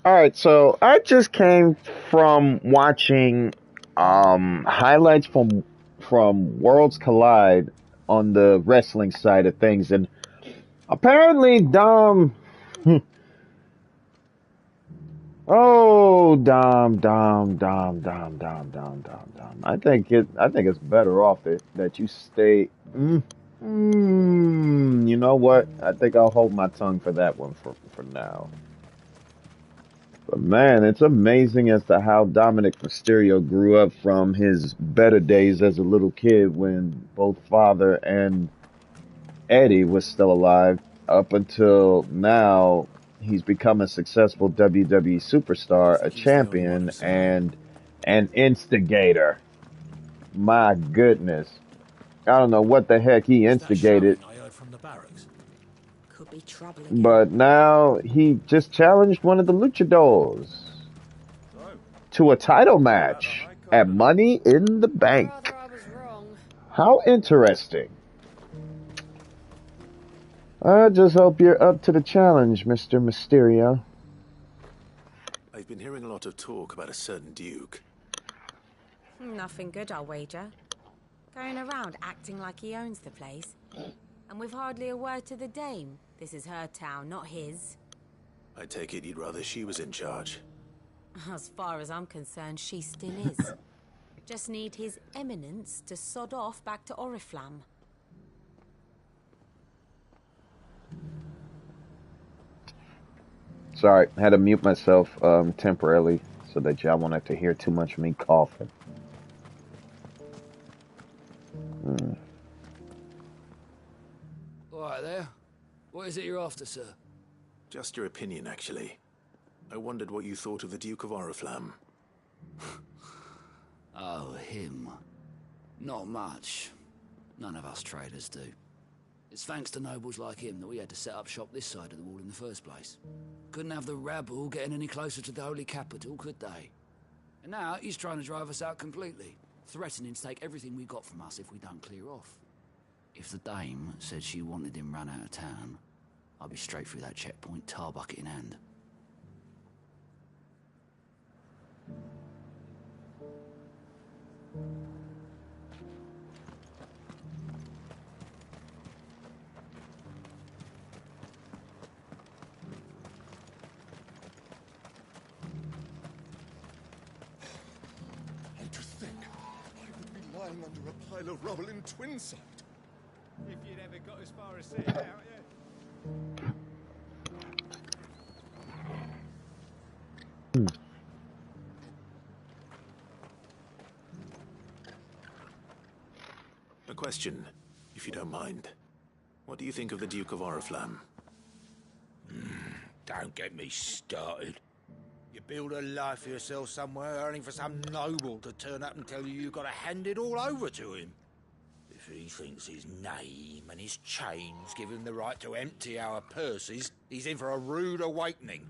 All right, so I just came from watching highlights from Worlds Collide on the wrestling side of things, and apparently Dom, Dom. I think it's better off that you stay. You know what? I think I'll hold my tongue for that one for now. But man, it's amazing as to how Dominic Mysterio grew up from his better days as a little kid when both father and Eddie was still alive up until now. He's become a successful WWE superstar, a champion, and an instigator. My goodness. I don't know what the heck he instigated. Could be trouble again. But now he just challenged one of the luchadors to a title match at Money in the Bank. How interesting. I just hope you're up to the challenge, Mr. Mysterio. I've been hearing a lot of talk about a certain Duke. Nothing good, I'll wager. Going around acting like he owns the place. And with hardly a word to the dame. This is her town, not his. I take it you'd rather she was in charge. As far as I'm concerned, she still is. Just need his eminence to sod off back to Oriflamme. Sorry, I had to mute myself temporarily so that y'all won't have to hear too much of me coughing. All right there. What is it you're after, sir? Just your opinion, actually. I wondered what you thought of the Duke of Oriflamme. Oh, him. Not much. None of us traders do. It's thanks to nobles like him that we had to set up shop this side of the wall in the first place. Couldn't have the rabble getting any closer to the holy capital, could they? And now he's trying to drive us out completely, threatening to take everything we got from us if we don't clear off. If the dame said she wanted him run out of town, I'd be straight through that checkpoint, tar bucket in hand. lying under a pile of rubble in Twinside. If you'd ever got as far as setting out, yeah. A question, if you don't mind. What do you think of the Duke of Oriflamme? Don't get me started. You build a life for yourself somewhere, only for some noble to turn up and tell you you've got to hand it all over to him. If he thinks his name and his chains give him the right to empty our purses, he's in for a rude awakening.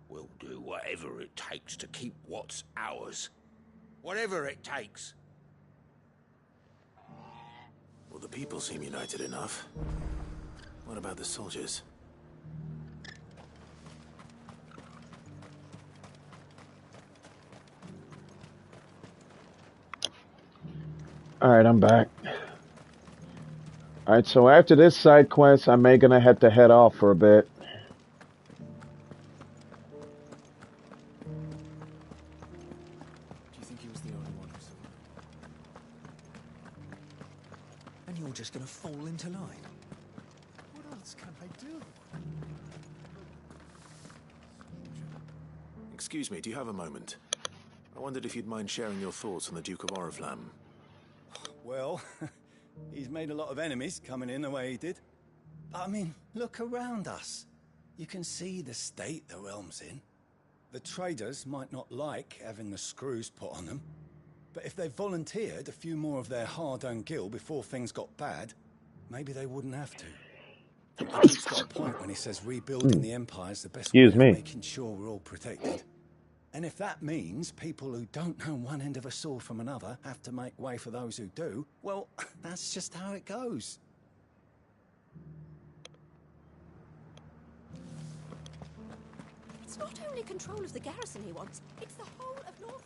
We'll do whatever it takes to keep what's ours. Whatever it takes. Well, the people seem united enough. What about the soldiers? Alright, I'm back. Alright, so after this side quest, I may gonna have to head off for a bit. Do you think he was the only one who saw it? And you're just gonna fall into line? What else can I do? Excuse me, do you have a moment? I wondered if you'd mind sharing your thoughts on the Duke of Oriflamme. Well, he's made a lot of enemies coming in the way he did. I mean, look around us. You can see the state the realm's in. The traders might not like having the screws put on them, but if they volunteered a few more of their hard-earned gil before things got bad, maybe they wouldn't have to. The Duke's got a point when he says rebuilding the Empire's the best way of making sure we're all protected. And if that means people who don't know one end of a sword from another have to make way for those who do, well, that's just how it goes. It's not only control of the garrison he wants, it's the whole of Northrend.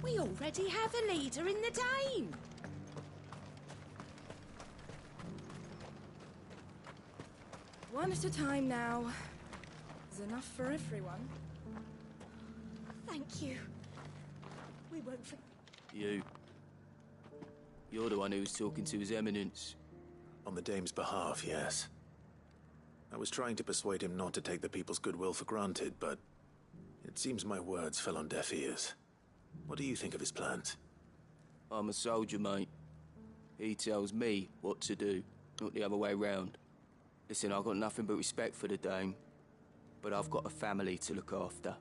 We already have a leader in the Dane. One at a time now. There's enough for everyone. Thank you. We won't forget. You. You're the one who was talking to His Eminence. On the Dame's behalf, yes. I was trying to persuade him not to take the people's goodwill for granted, but it seems my words fell on deaf ears. What do you think of his plans? I'm a soldier, mate. He tells me what to do, not the other way round. Listen, I've got nothing but respect for the Dame, but I've got a family to look after.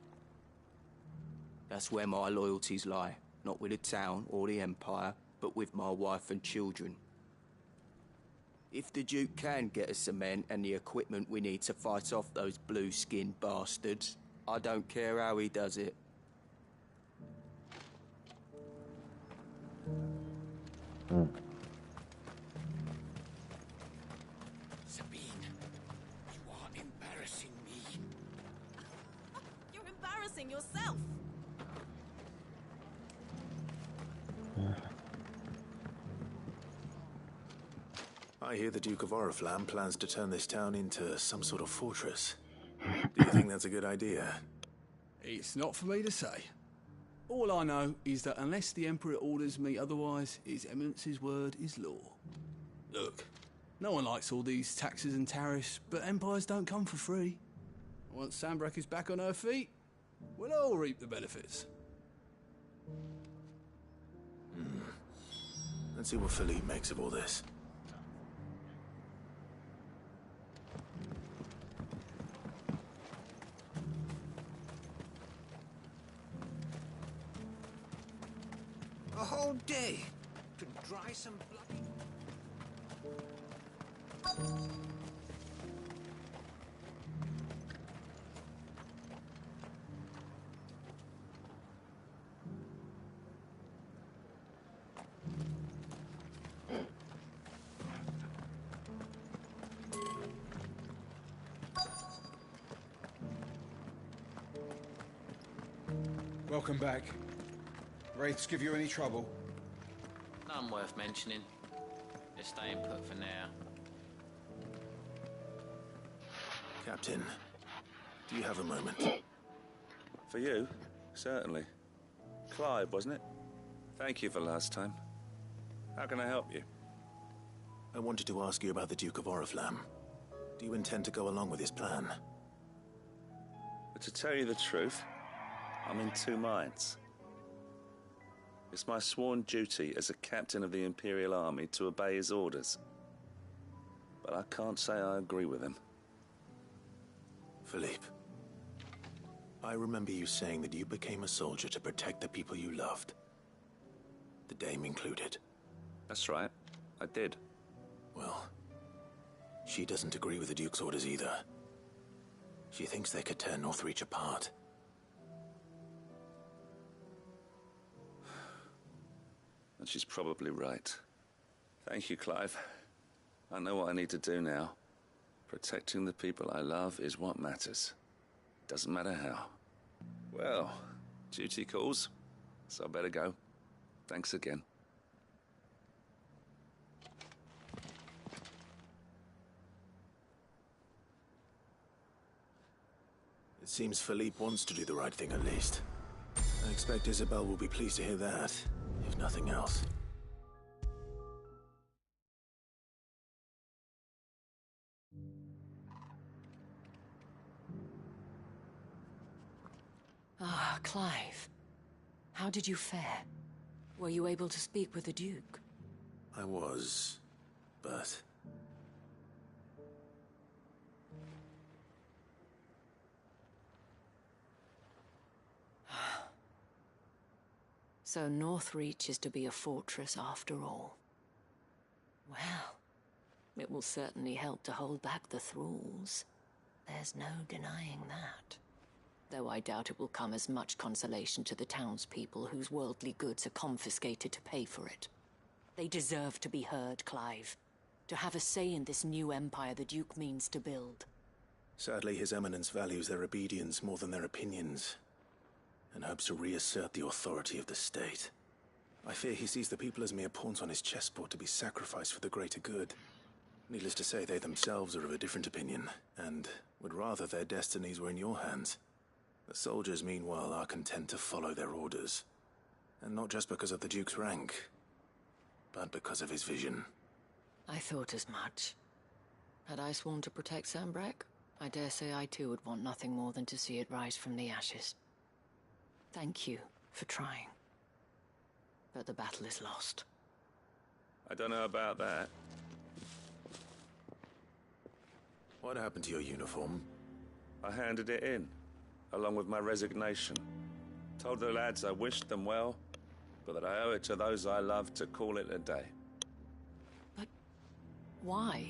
That's where my loyalties lie, not with the town or the Empire, but with my wife and children. If the Duke can get us the men and the equipment we need to fight off those blue-skinned bastards, I don't care how he does it. Sabine, you are embarrassing me. You're embarrassing yourself. I hear the Duke of Oriflamme plans to turn this town into some sort of fortress. Do you think that's a good idea? It's not for me to say. All I know is that unless the Emperor orders me otherwise, His Eminence's word is law. Look, no one likes all these taxes and tariffs, but empires don't come for free. Once Sanbreque is back on her feet, we'll all reap the benefits. Let's see what Philippe makes of all this. A whole day to dry some bloody... Welcome back. Wraiths give you any trouble? None worth mentioning. Just staying put for now. Captain, do you have a moment? For you, certainly. Clive, wasn't it? Thank you for last time. How can I help you? I wanted to ask you about the Duke of Oriflamme. Do you intend to go along with his plan? But to tell you the truth, I'm in two minds. It's my sworn duty as a captain of the Imperial Army to obey his orders. But I can't say I agree with him. Philippe, I remember you saying that you became a soldier to protect the people you loved. The Dame included. That's right, I did. Well, she doesn't agree with the Duke's orders either. She thinks they could tear Northreach apart. And she's probably right. Thank you, Clive. I know what I need to do now. Protecting the people I love is what matters. Doesn't matter how. Well, duty calls, so I better go. Thanks again. It seems Philippe wants to do the right thing at least. I expect Isabel will be pleased to hear that, if nothing else. Ah, Clive. How did you fare? Were you able to speak with the Duke? I was, but... So Northreach is to be a fortress after all. Well, it will certainly help to hold back the thralls. There's no denying that. Though I doubt it will come as much consolation to the townspeople whose worldly goods are confiscated to pay for it. They deserve to be heard, Clive. To have a say in this new empire the Duke means to build. Sadly, His Eminence values their obedience more than their opinions, and hopes to reassert the authority of the state. I fear he sees the people as mere pawns on his chessboard to be sacrificed for the greater good. Needless to say, they themselves are of a different opinion, and would rather their destinies were in your hands. The soldiers, meanwhile, are content to follow their orders. And not just because of the Duke's rank, but because of his vision. I thought as much. Had I sworn to protect Sanbreque, I dare say I too would want nothing more than to see it rise from the ashes. Thank you for trying. But the battle is lost. I don't know about that. What happened to your uniform? I handed it in, along with my resignation. Told the lads I wished them well, but that I owe it to those I love to call it a day. But why?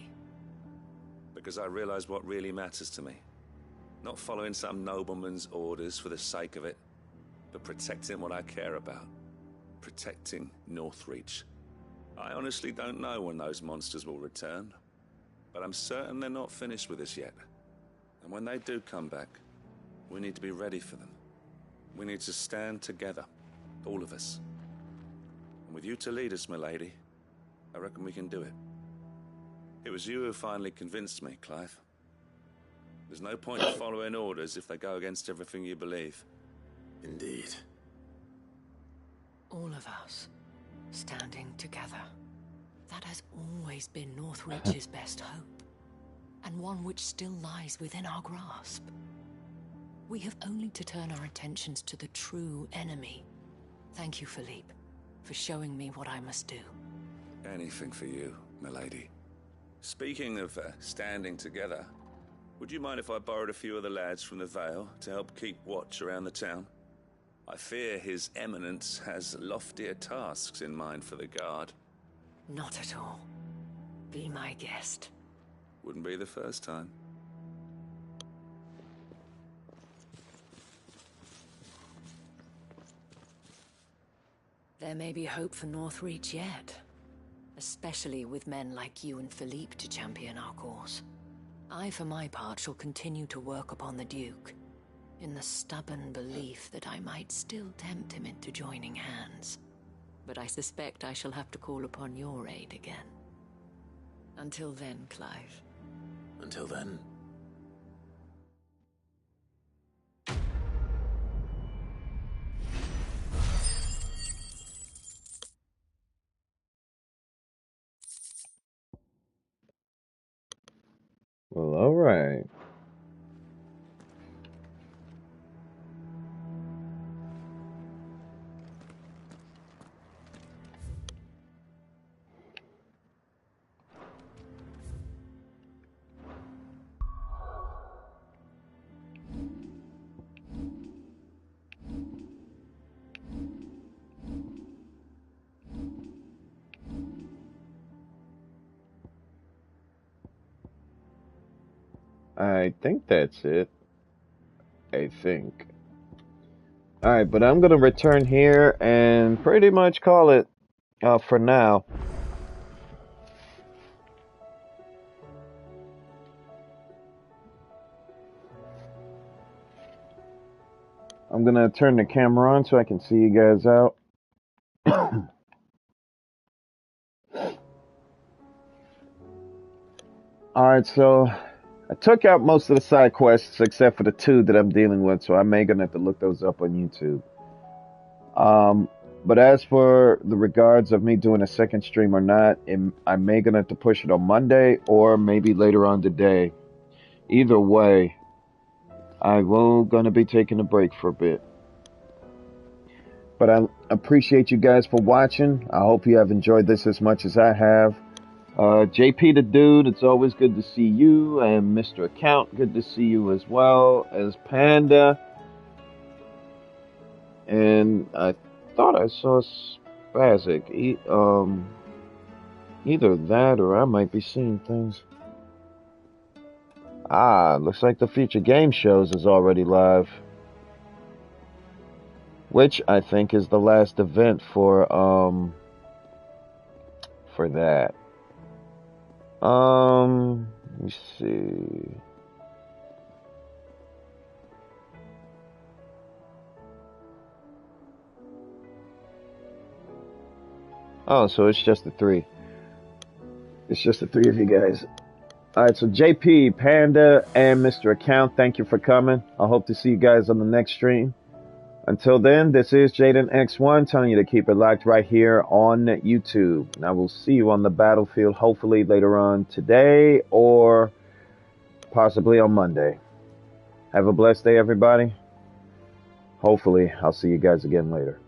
Because I realized what really matters to me. Not following some nobleman's orders for the sake of it, but protecting what I care about. Protecting Northreach. I honestly don't know when those monsters will return, but I'm certain they're not finished with us yet. And when they do come back, we need to be ready for them. We need to stand together, all of us. And with you to lead us, milady, I reckon we can do it. It was you who finally convinced me, Clive. There's no point in following orders if they go against everything you believe. Indeed. All of us, standing together. That has always been Northreach's best hope, and one which still lies within our grasp. We have only to turn our attentions to the true enemy. Thank you, Philippe, for showing me what I must do. Anything for you, milady. Speaking of standing together, would you mind if I borrowed a few of the lads from the Vale to help keep watch around the town? I fear His Eminence has loftier tasks in mind for the guard. Not at all. Be my guest. Wouldn't be the first time. There may be hope for Northreach yet. Especially with men like you and Philippe to champion our cause. I, for my part, shall continue to work upon the Duke, in the stubborn belief that I might still tempt him into joining hands. But I suspect I shall have to call upon your aid again. Until then, Clive. Until then. All right. I think that's it. I think. Alright, but I'm going to return here and pretty much call it for now. I'm going to turn the camera on so I can see you guys out. Alright, so I took out most of the side quests except for the 2 that I'm dealing with, so I may gonna have to look those up on YouTube. But as for the regards of me doing a second stream or not, I may gonna have to push it on Monday or maybe later on today. Either way, I will gonna be taking a break for a bit. But I appreciate you guys for watching. I hope you have enjoyed this as much as I have. JP the Dude, it's always good to see you, and Mr. Account, good to see you as well, as Panda. And I thought I saw Spazic. Either that or I might be seeing things. Looks like the Future Game Shows is already live. Which I think is the last event for that. Let me see. Oh, so it's just the 3. It's just the 3 of you guys. Alright, so JP, Panda, and Mr. Account, thank you for coming. I hope to see you guys on the next stream. Until then, this is Jaden X1 telling you to keep it locked right here on YouTube. And I will see you on the battlefield hopefully later on today or possibly on Monday. Have a blessed day, everybody. Hopefully, I'll see you guys again later.